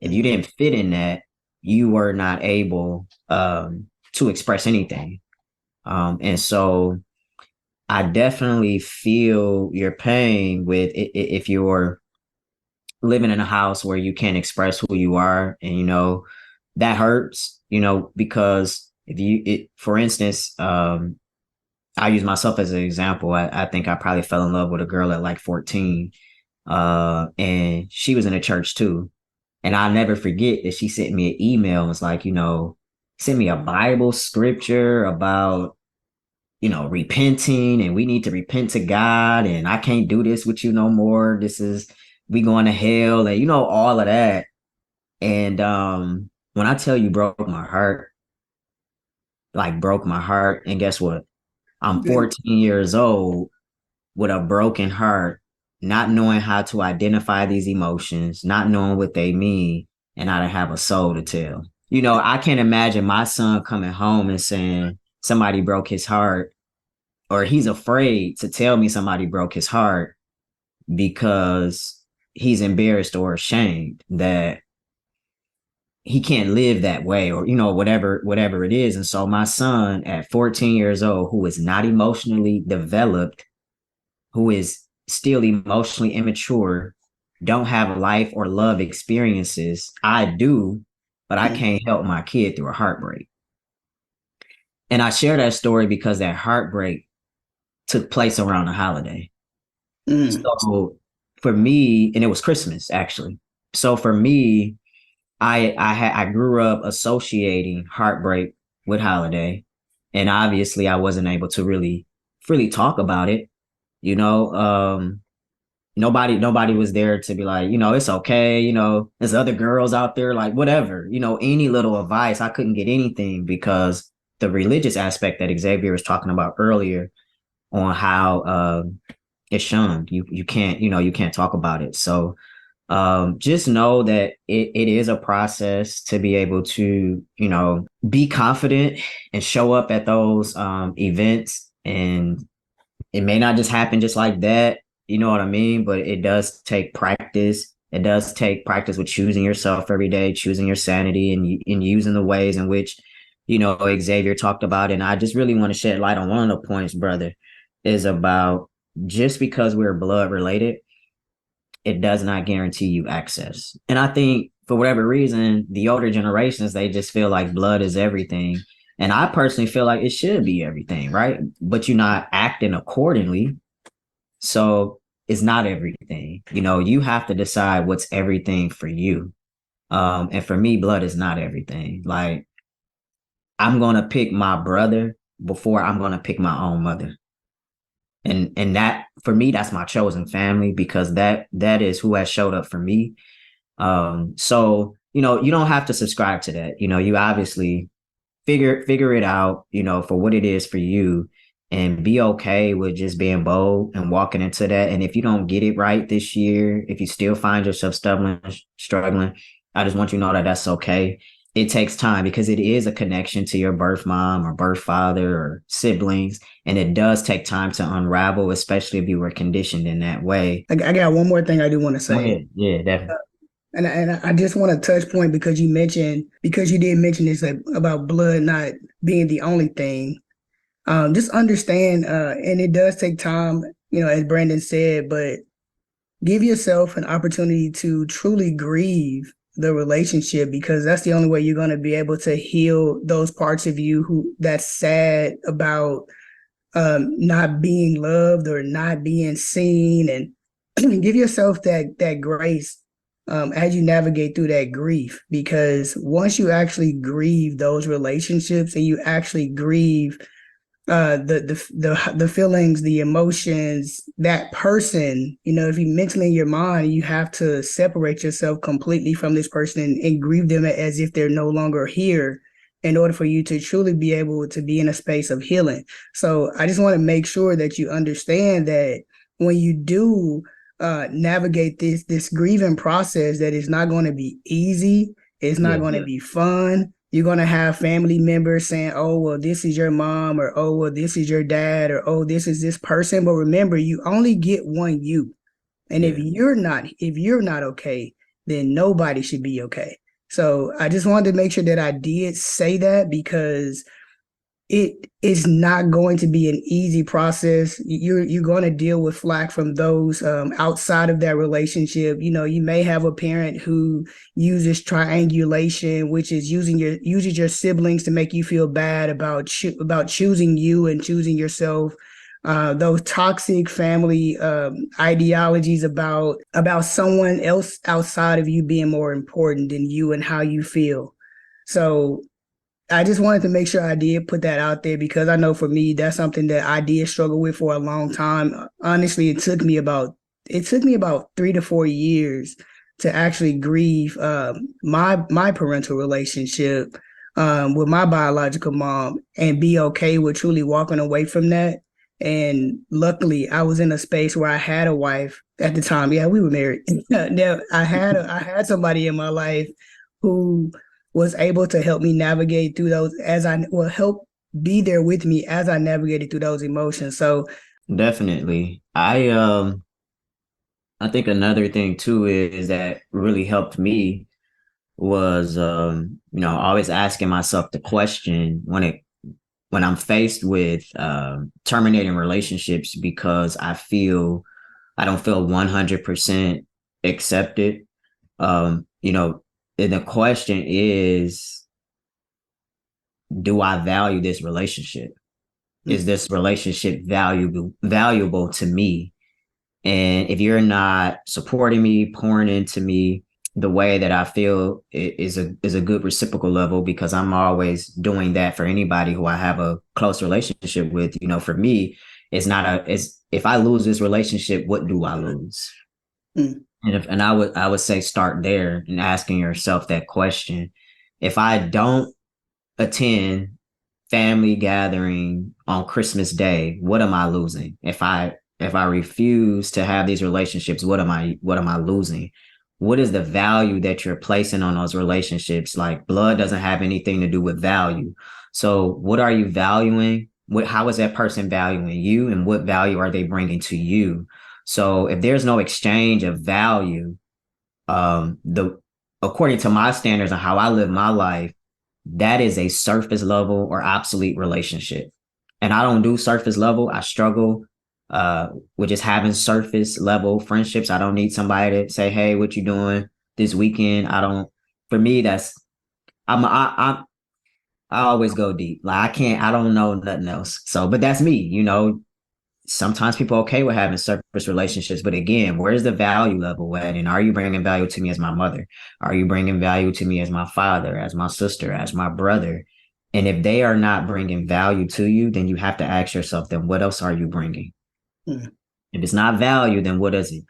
If you Mhm. didn't fit in that, you were not able to express anything. And so I definitely feel your pain with if you're living in a house where you can't express who you are, and that hurts, because if for instance, I use myself as an example. I think I probably fell in love with a girl at like 14, and she was in a church too. And I'll never forget that she sent me an email and was like, send me a Bible scripture about, repenting, and we need to repent to God, and I can't do this with you no more. We going to hell, and all of that. And when I tell you broke my heart, like broke my heart, and guess what? I'm Then 14 years old with a broken heart, not knowing how to identify these emotions, not knowing what they mean, and I don't have a soul to tell. I can't imagine my son coming home and saying somebody broke his heart, or he's afraid to tell me somebody broke his heart because he's embarrassed or ashamed that he can't live that way, or whatever it is. And so my son at 14 years old, who is not emotionally developed, who is still emotionally immature, don't have life or love experiences. I do, but I Mhm. can't help my kid through a heartbreak. And I share that story because that heartbreak took place around a holiday. Mhm. So for me, and it was Christmas actually. So for me, I grew up associating heartbreak with holiday, and obviously I wasn't able to really freely talk about it. You know, nobody was there to be like, it's okay, there's other girls out there, like whatever, any little advice. I couldn't get anything because the religious aspect that Xavier was talking about earlier on how it's shunned. You can't, you can't talk about it. So just know that it is a process to be able to, be confident and show up at those events. And it may not just happen just like that, you know what I mean? But it does take practice. It does take practice with choosing yourself every day, choosing your sanity, and using the ways in which, Xavier talked about. And I just really want to shed light on one of the points, brother, is about just because we're blood related, it does not guarantee you access. And I think for whatever reason, the older generations, they just feel like blood is everything. And I personally feel like it should be everything, right? But you're not acting accordingly. So it's not everything. You have to decide what's everything for you. And for me, blood is not everything. Like, I'm gonna pick my brother before I'm gonna pick my own mother. And that, for me, that's my chosen family, because that is who has showed up for me. So you don't have to subscribe to that. You obviously figure it out, for what it is for you, and be okay with just being bold and walking into that. And if you don't get it right this year, if you still find yourself struggling, I just want you to know that that's okay. It takes time, because it is a connection to your birth mom or birth father or siblings. And it does take time to unravel, especially if you were conditioned in that way. I got one more thing I do want to Go say. ahead. Yeah, definitely. And I just want to touch point because you did mention this, like, about blood not being the only thing. Just understand, and it does take time, as Brandon said, but give yourself an opportunity to truly grieve the relationship, because that's the only way you're going to be able to heal those parts of you who that's sad about not being loved or not being seen, and give yourself that grace as you navigate through that grief. Because once you actually grieve those relationships and you actually grieve the feelings, the emotions, that person, if you mentally in your mind, you have to separate yourself completely from this person, and grieve them as if they're no longer here, in order for you to truly be able to be in a space of healing. So I just want to make sure that you understand that when you do navigate this grieving process, that it's not going to be easy. It's not Yeah. going to be fun. You're going to have family members saying, oh, well, this is your mom, or, oh, well, this is your dad, or, oh, this is this person. But remember, you only get one you. And Yeah. if you're not okay, then nobody should be okay. So I just wanted to make sure that I did say that, because it is not going to be an easy process. You're going to deal with flack from those outside of that relationship. You may have a parent who uses triangulation, which is uses your siblings to make you feel bad about choosing you and choosing yourself. Those toxic family ideologies about someone else outside of you being more important than you and how you feel. So I just wanted to make sure I did put that out there, because I know for me, that's something that I did struggle with for a long time. Honestly, it took me about 3 to 4 years to actually grieve my parental relationship with my biological mom, and be okay with truly walking away from that. And luckily, I was in a space where I had a wife at the time. Yeah, we were married. Now, I had somebody in my life who was able to help me navigate through those, help be there with me as I navigated through those emotions. So Definitely. I think another thing too is that really helped me was always asking myself the question when I'm faced with terminating relationships because I don't feel 100% accepted. And the question is, do I value this relationship? Is this relationship valuable to me? And if you're not supporting me, pouring into me the way that I feel is a good reciprocal level, because I'm always doing that for anybody who I have a close relationship with. For me, it's if I lose this relationship, what do I lose? mm, And I would say start there and asking yourself that question. If I don't attend family gathering on Christmas Day, what am I losing? If I refuse to have these relationships, what am I losing? What is the value that you're placing on those relationships? Like, blood doesn't have anything to do with value. So what are you valuing? How is that person valuing you, and what value are they bringing to you? So if there's no exchange of value, the according to my standards and how I live my life, that is a surface level or obsolete relationship. And I don't do surface level. I struggle with just having surface level friendships. I don't need somebody to say, "Hey, what you doing this weekend?" I don't. For me, that's I'm I always go deep. Like I don't know nothing else. So, but that's me, you know. Sometimes people are okay with having surface relationships, but again, where's the value level at? And are you bringing value to me as my mother? Are you bringing value to me as my father, as my sister, as my brother? And if they are not bringing value to you, then you have to ask yourself, then what else are you bringing? Mm, If it's not value, then what is it?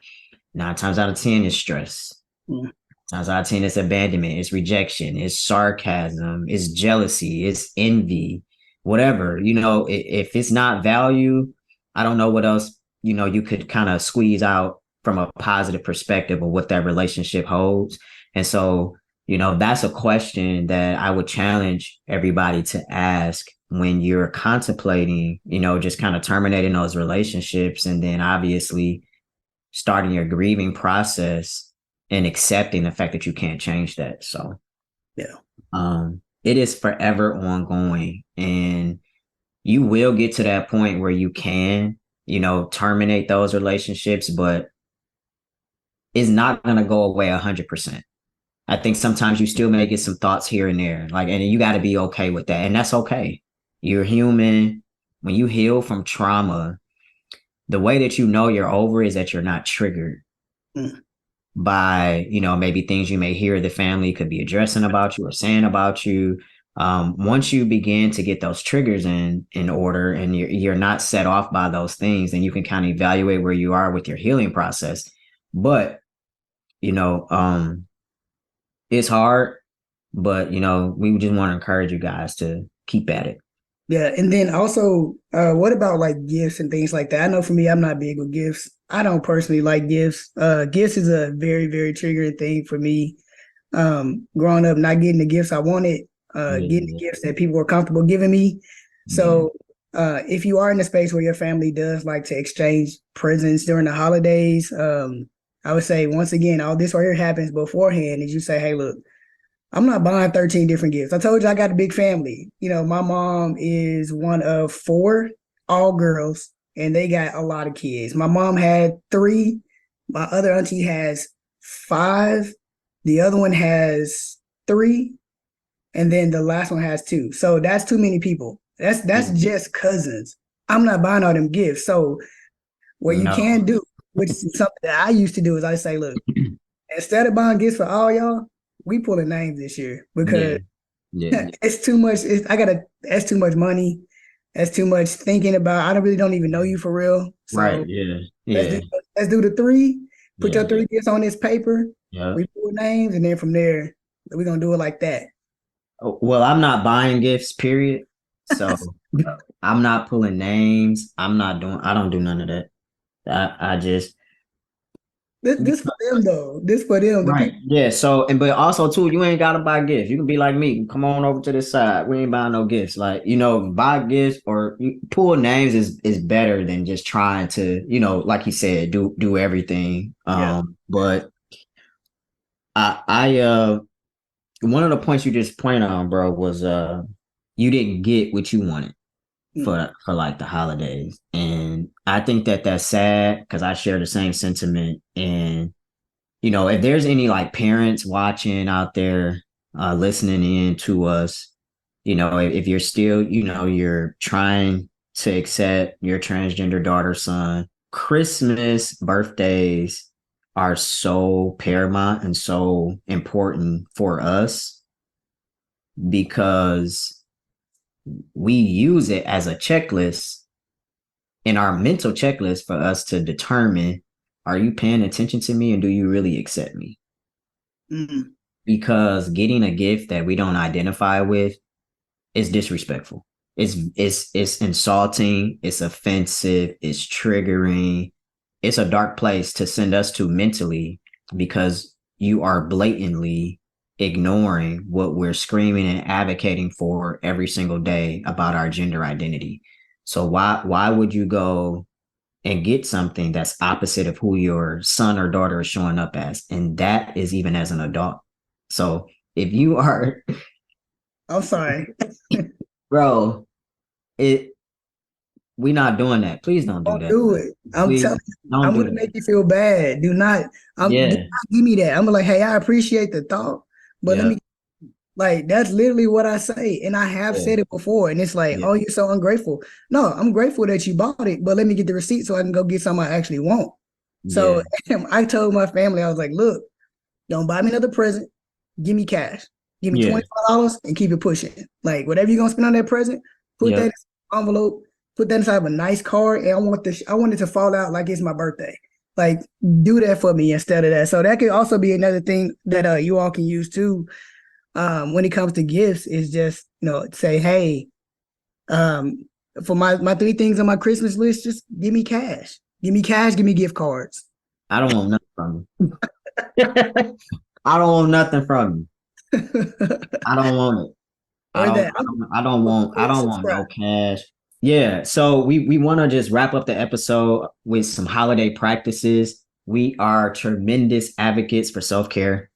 9 times out of 10 is stress. mm, Times out of 10, it's abandonment, it's rejection, it's sarcasm, it's jealousy, it's envy, whatever. You know, if it's not value, I don't know what else, you know, you could kind of squeeze out from a positive perspective of what that relationship holds. And so, you know, that's a question that I would challenge everybody to ask when you're contemplating, you know, just kind of terminating those relationships and then obviously starting your grieving process and accepting the fact that you can't change that. So yeah. it is forever ongoing. And you will get to that point where you can, you know, terminate those relationships, but it's not gonna go away 100%. I think sometimes you still may get some thoughts here and there. Like, and you gotta be okay with that. And that's okay. You're human. When you heal from trauma, the way that you know you're over is that you're not triggered Mm, by, you know, maybe things you may hear the family could be addressing about you or saying about you. Once you begin to get those triggers in order and you're not set off by those things, then you can kind of evaluate where you are with your healing process. But you know, it's hard, but you know, we just want to encourage you guys to keep at it. yeah. And then also, what about like gifts and things like that? I know for me, I'm not big with gifts. I don't personally like gifts. Gifts is a very, very triggering thing for me. Growing up, not getting the gifts I wanted, getting the Yeah, gifts that people were comfortable giving me. yeah, So, if you are in a space where your family does like to exchange presents during the holidays, I would say once again, all this right here happens beforehand. Is you say, hey, look, I'm not buying 13 different gifts. I told you I got a big family. You know, my mom is one of four, all girls, and they got a lot of kids. My mom had three. My other auntie has five. The other one has three. And then the last one has two. So that's too many people. That's yeah. just cousins. I'm not buying all them gifts. So what you No. can do, which is something that I used to do, is I say, look, instead of buying gifts for all y'all, we pulling names this year Yeah, because yeah. it's too much. That's too much money. That's too much thinking about. I don't even know you for real. Right. So Yeah. let's Yeah. do let's do the three. Put your Yeah. three gifts on this paper. Yeah. We pull names, and then from there we're gonna do it like that. Well, I'm not buying gifts, period. So I'm not pulling names. I don't do none of that. I just, This for them though. This for them. The right. people. Yeah. So, and, but also too, you ain't got to buy gifts. You can be like me. Come on over to this side. We ain't buying no gifts. Like, you know, buy gifts or pull names is better than just trying to, you know, like you said, do everything. Yeah. But I one of the points you just pointed on, bro, was you didn't get what you wanted Mm, for like the holidays, and I think that that's sad because I share the same sentiment. And you know, if there's any like parents watching out there, listening in to us, you know, if you're still, you know, you're trying to accept your transgender daughter, son, Christmas, birthdays are so paramount and so important for us because we use it as a checklist in our mental checklist for us to determine, are you paying attention to me and do you really accept me? mm, Because getting a gift that we don't identify with is disrespectful. It's insulting, it's offensive, it's triggering. It's a dark place to send us to mentally because you are blatantly ignoring what we're screaming and advocating for every single day about our gender identity. So why would you go and get something that's opposite of who your son or daughter is showing up as? And that is even as an adult. So if you are, I'm sorry. bro, it we not doing that. Please don't do Don't that. do it. I'm Please telling you, don't I'm do gonna make that. you feel bad. Do not Yeah. give me that. I'm like, hey, I appreciate the thought, but let Yeah. me Like that's literally what I say. And I have Yeah, said it before. And it's like, yeah, oh, you're so ungrateful. No, I'm grateful that you bought it, but let me get the receipt so I can go get something I actually want. So yeah, I told my family, I was like, look, don't buy me another present. Give me cash. Give me yeah, $25 and keep it pushing. Like whatever you're gonna spend on that present, put that yep. in an envelope, put that inside of a nice card, and I want it to fall out like it's my birthday. Like do that for me instead of that. So that could also be another thing that you all can use too. When it comes to gifts, is just say, hey, um, for my three things on my Christmas list, just give me cash. Give me cash. Give me gift cards. I don't want nothing from you. I don't want nothing from you. I don't want it. Or that. I Click don't want subscribe. no cash. Yeah, so we want to just wrap up the episode with some holiday practices. We are tremendous advocates for self-care.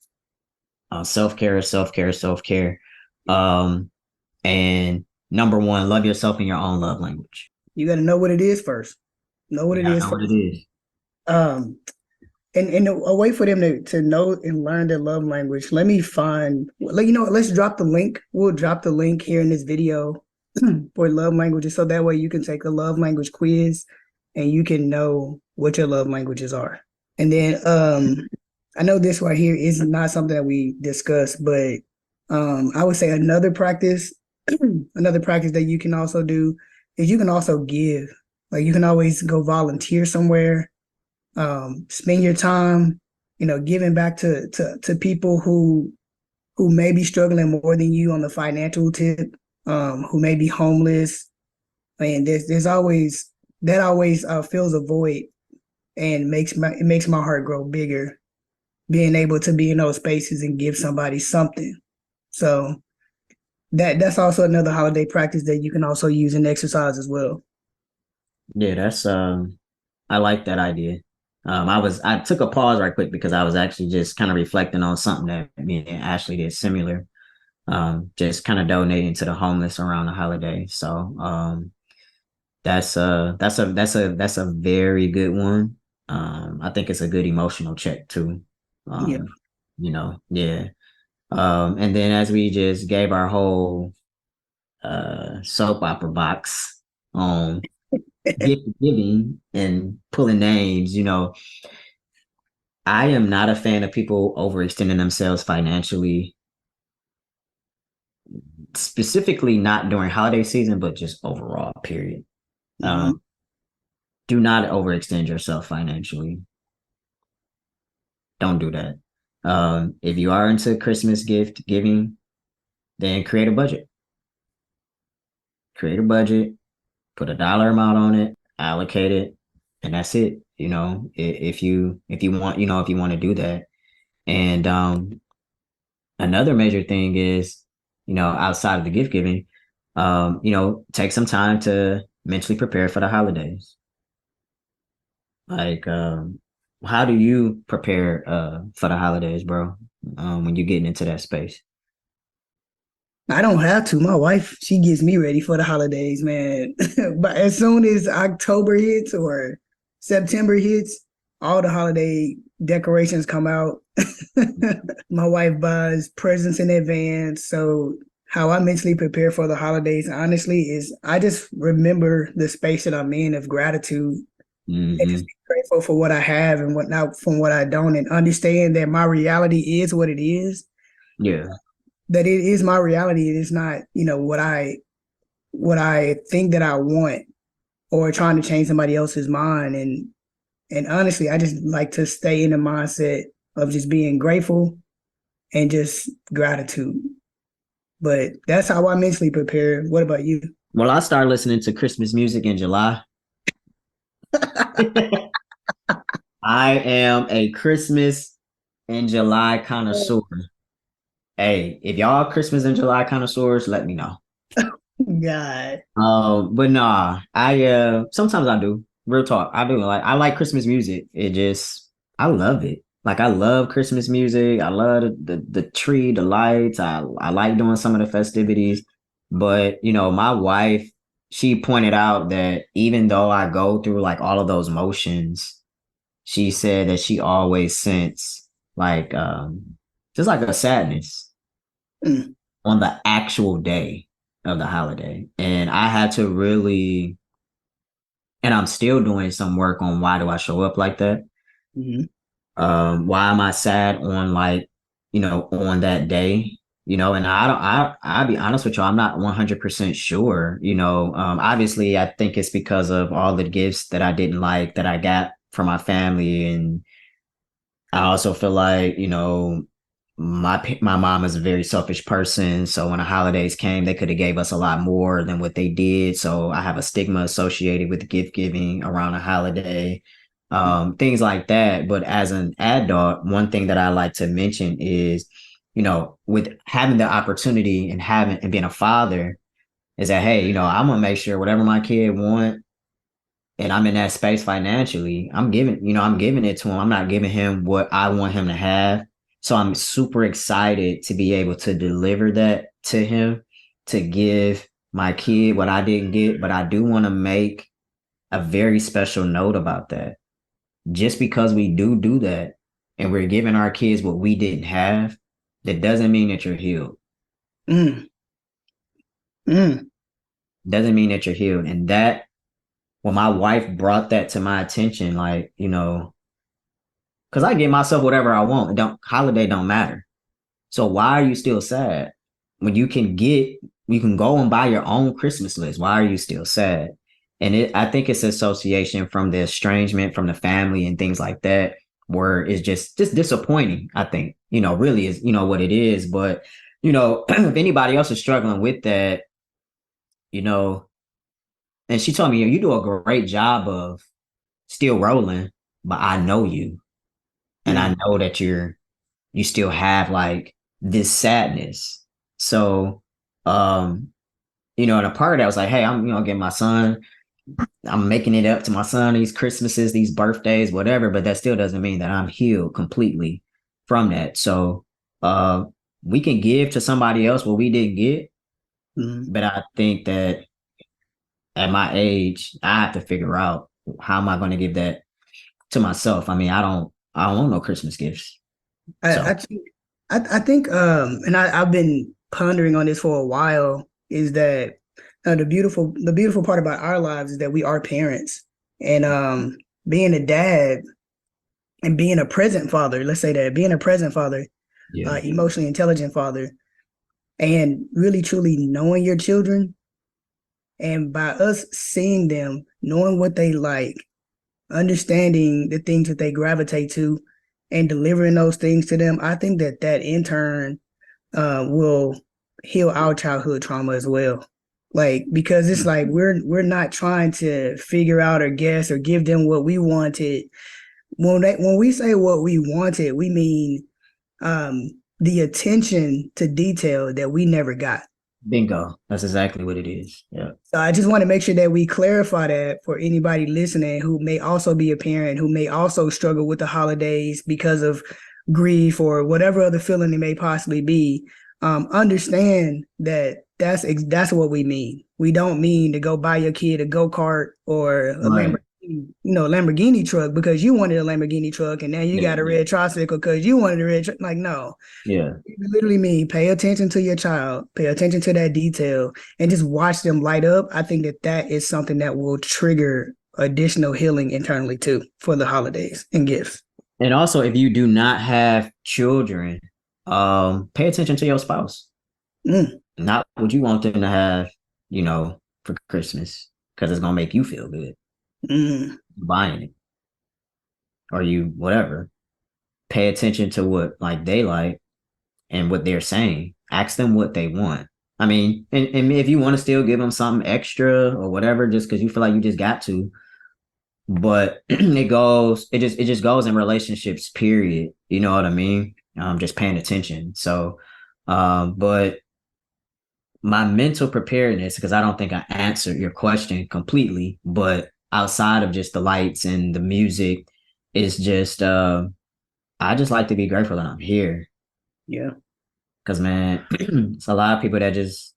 Self-care, self-care, self-care. Um, and number one, love yourself in your own love language. You got to know what it is first. Know what You it gotta is know what it first. is. Um, and a way for them to know and learn their love language. Let me find. Let you know. Let's drop the link. We'll drop the link here in this video for love languages, so that way you can take a love language quiz, and you can know what your love languages are. And then I know this right here is not something that we discussed, but I would say another practice, another practice that you can also do is you can also give. Like you can always go volunteer somewhere, spend your time, giving back to people who may be struggling more than you on the financial tip, who may be homeless, and there's always that always fills a void and it makes my heart grow bigger, being able to be in those spaces and give somebody something. So that's also another holiday practice that you can also use in exercise as well. Yeah, that's I like that idea. I took a pause right quick because I was actually just kind of reflecting on something that me and Ashley did similar. Just kind of donating to the homeless around the holiday. So that's a very good one. I think it's a good emotional check too. Yeah. Um, yeah. And then as we just gave our whole soap opera box on gift giving and pulling names, I am not a fan of people overextending themselves financially, specifically not during holiday season, but just overall, period. Mm-hmm. Do not overextend yourself financially. Don't do that. If you are into Christmas gift giving, then create a budget. Create a budget, put a dollar amount on it, allocate it, and that's it. If you want, if you want to do that. And another major thing is, outside of the gift giving, take some time to mentally prepare for the holidays. Like, how do you prepare for the holidays, bro? When you're getting into that space. I don't have to. My wife, she gets me ready for the holidays, man. But as soon as October hits or September hits, all the holiday decorations come out. My wife buys presents in advance. So how I mentally prepare for the holidays, honestly, is I just remember the space that I'm in of gratitude and just Hmm. be grateful for what I have and what not from what I don't, and understand that my reality is what it is. Yeah, That it is my reality. It is not, what I think that I want or trying to change somebody else's mind. And honestly, I just like to stay in the mindset of just being grateful and just gratitude. But that's how I mentally prepare. What about you? well, I started listening to Christmas music in July. I am a Christmas in July connoisseur. Hey, if y'all Christmas in July connoisseurs, let me know. God. But nah, I sometimes I do. Real talk, I do. Like I like Christmas music. I love it. Like I love Christmas music. I love the tree, the lights. I like doing some of the festivities. But my wife, she pointed out that even though I go through like all of those motions, she said that she always sense like just like a sadness. Mm. on the actual day of the holiday. And I had to really, and I'm still doing some work on why do I show up like that? Hmm. Why am I sad on like, on that day? And I'll be honest with you, I'm not 100% sure. Obviously, I think it's because of all the gifts that I didn't like that I got from my family. And I also feel like, my mom is a very selfish person. So when the holidays came, they could have gave us a lot more than what they did. So I have a stigma associated with gift giving around a holiday, things like that. But as an adult, one thing that I like to mention is, with having the opportunity and having and being a father, is that hey, I'm gonna make sure whatever my kid want and I'm in that space financially, I'm giving it to him. I'm not giving him what I want him to have. So I'm super excited to be able to deliver that to him, to give my kid what I didn't get. But I do want to make a very special note about that. Just because we do that and we're giving our kids what we didn't have, that doesn't mean that you're healed. Mm, mm, Doesn't mean that you're healed. And that, when my wife brought that to my attention, like, because I give myself whatever I want. It don't holiday don't matter. So why are you still sad? When you can go and buy your own Christmas list. Why are you still sad? And I think it's association from the estrangement from the family and things like that, where it's just disappointing. I think, really is, what it is. But, if anybody else is struggling with that, you know, and she told me, you do a great job of still rolling, but I know you. And I mm. know that you still have like this sadness. So, um, and a part of that was like, hey, I'm, getting my son, I'm making it up to my son these Christmases, these birthdays, whatever, but that still doesn't mean that I'm healed completely from that. So, uh, we can give to somebody else what we didn't get, Mm. but I think that at my age, I have to figure out how am I going to give that to myself. I mean, I don't want no Christmas gifts. I So think I think and I've been pondering on this for a while is that the beautiful part about our lives is that we are parents and being a dad and being a present father, let's say that being a present father, yeah, emotionally intelligent father, and really truly knowing your children, and by us seeing them, knowing what they like, understanding the things that they gravitate to, and delivering those things to them, I think that that in turn will heal our childhood trauma as well. Like because it's like we're not trying to figure out or guess or give them what we wanted. When we say what we wanted, we mean the attention to detail that we never got. bingo. That's exactly what it is. Yeah. So I just want to make sure that we clarify that for anybody listening who may also be a parent, who may also struggle with the holidays because of grief or whatever other feeling it may possibly be. Understand that that's what we mean. We don't mean to go buy your kid a go-kart or a Right. Lamborghini, Lamborghini truck because you wanted a Lamborghini truck and now you Yeah. got a red tricycle because you wanted a red truck. Like, no, Yeah. it literally mean pay attention to your child, pay attention to that detail, and just watch them light up. I think that that is something that will trigger additional healing internally too for the holidays and gifts. And also, if you do not have children, pay attention to your spouse. Mm, Not what you want them to have, for Christmas, because it's gonna make you feel good mm, buying it or you whatever. Pay attention to what like they like and what they're saying. Ask them what they want. I mean, and if you want to still give them something extra or whatever, just because you feel like you just got to, but it just goes in relationships, period. You know what I mean? Just paying attention. So, but my mental preparedness, because I don't think I answered your question completely, but outside of just the lights and the music, is just I just like to be grateful that I'm here. yeah. Cause man, it's a lot of people that just,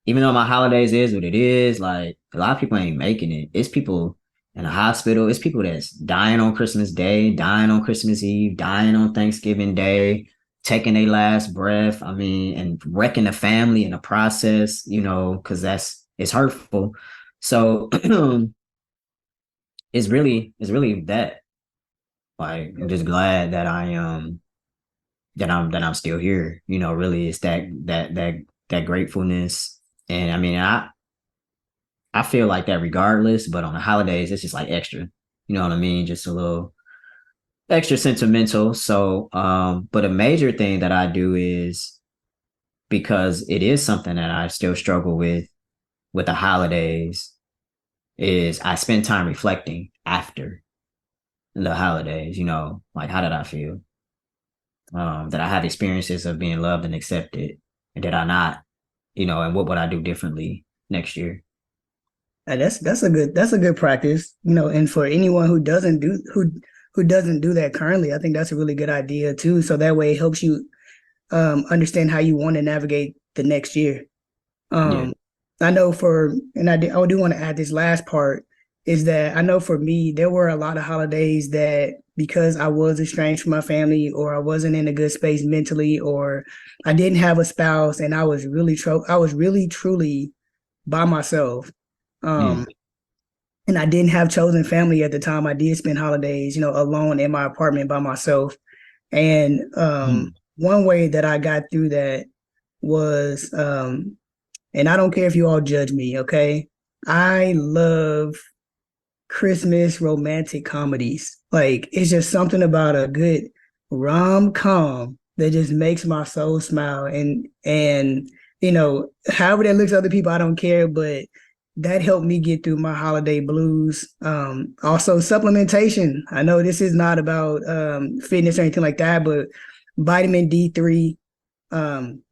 even though my holidays is what it is, like a lot of people ain't making it. It's people in the hospital. It's people that's dying on Christmas Day, dying on Christmas Eve, dying on Thanksgiving Day. taking their last breath. I mean, and wrecking the family in the process, you know, because it's hurtful. So it's really that. Like, I'm just glad that I'm still here. You know, really, it's that gratefulness. And I mean, I feel like that regardless, but on the holidays, it's just like extra. You know what I mean? Just a little extra sentimental. So, but a major thing that I do is, because it is something that I still struggle with the holidays, is I spend time reflecting after the holidays. You know, like, how did I feel? That I have experiences of being loved and accepted, and did I not? You know, and what would I do differently next year? And that's a good practice, you know. And for anyone who doesn't do that currently, I think that's a really good idea too. So that way it helps you understand how you want to navigate the next year. Yeah. Um, I know for, and I do want to add this last part is that I know for me, there were a lot of holidays that because I was estranged from my family or I wasn't in a good space mentally or I didn't have a spouse and I was really truly by myself. Mm, Um, and I didn't have chosen family at the time. I did spend holidays, you know, alone in my apartment by myself. And mm, one way that I got through that was and I don't care if you all judge me, okay? I love Christmas romantic comedies. Like it's just something about a good rom-com that just makes my soul smile. And you know, however that looks to other people, I don't care, but that helped me get through my holiday blues. Also supplementation. I know this is not about fitness or anything like that, but vitamin D3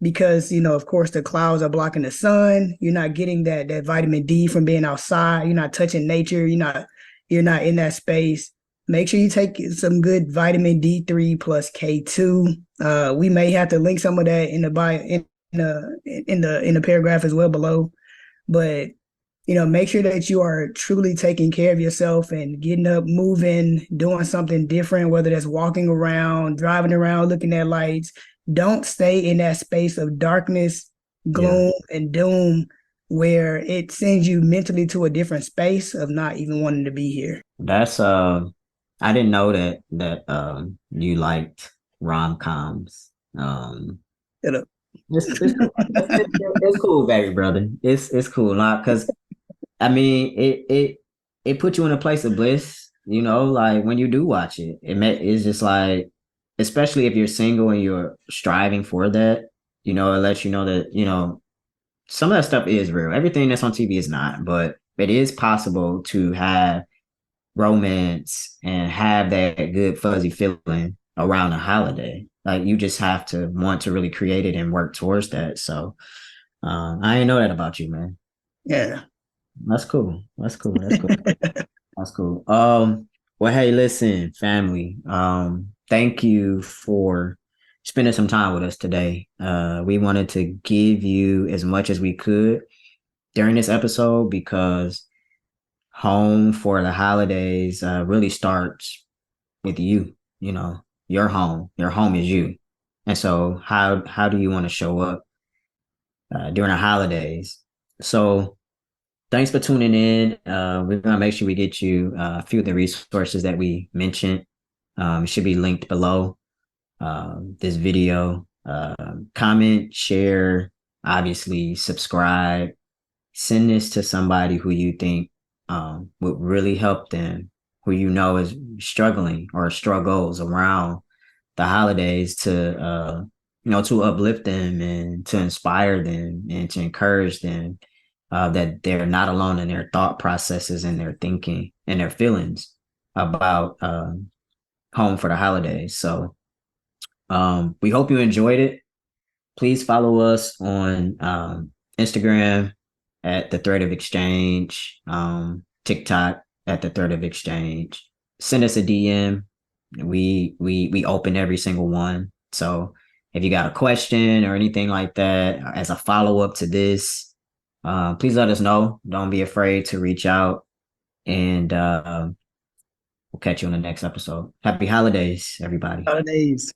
because you know, of course, the clouds are blocking the sun. You're not getting that vitamin D from being outside. You're not touching nature. You're not in that space. Make sure you take some good vitamin D3 plus K2. We may have to link some of that in the bio in the paragraph as well below. But you know, make sure that you are truly taking care of yourself and getting up, moving, doing something different, whether that's walking around, driving around, looking at lights. Don't stay in that space of darkness, yeah. gloom, and doom where it sends you mentally to a different space of not even wanting to be here. That's I didn't know that you liked rom-coms. It's cool. It's cool, baby brother. It's cool, not because I mean it put you in a place of bliss. You know, like when you do watch it, it's just like, especially if you're single and you're striving for that. You know, it lets you know that, you know, some of that stuff is real. Everything that's on TV is not, but it is possible to have romance and have that good fuzzy feeling around a holiday. Like, you just have to want to really create it and work towards that. So I didn't know that about you, man. Yeah. That's cool. That's cool. That's cool. That's cool. Well, hey, listen, family. Thank you for spending some time with us today. We wanted to give you as much as we could during this episode, because home for the holidays really starts with you. You know, your home. Your home is you. And so, how do you want to show up during the holidays? So, thanks for tuning in. We're gonna make sure we get you a few of the resources that we mentioned. It should be linked below this video. Comment, share, obviously subscribe. Send this to somebody who you think would really help them, who you know is struggling or struggles around the holidays, to to uplift them and to inspire them and to encourage them, that they're not alone in their thought processes and their thinking and their feelings about home for the holidays. So we hope you enjoyed it. Please follow us on Instagram at the Thread of Exchange, TikTok at the Thread of Exchange. Send us a DM. We open every single one. So if you got a question or anything like that as a follow up to this, please let us know. Don't be afraid to reach out, and we'll catch you on the next episode. Happy holidays, everybody. Holidays.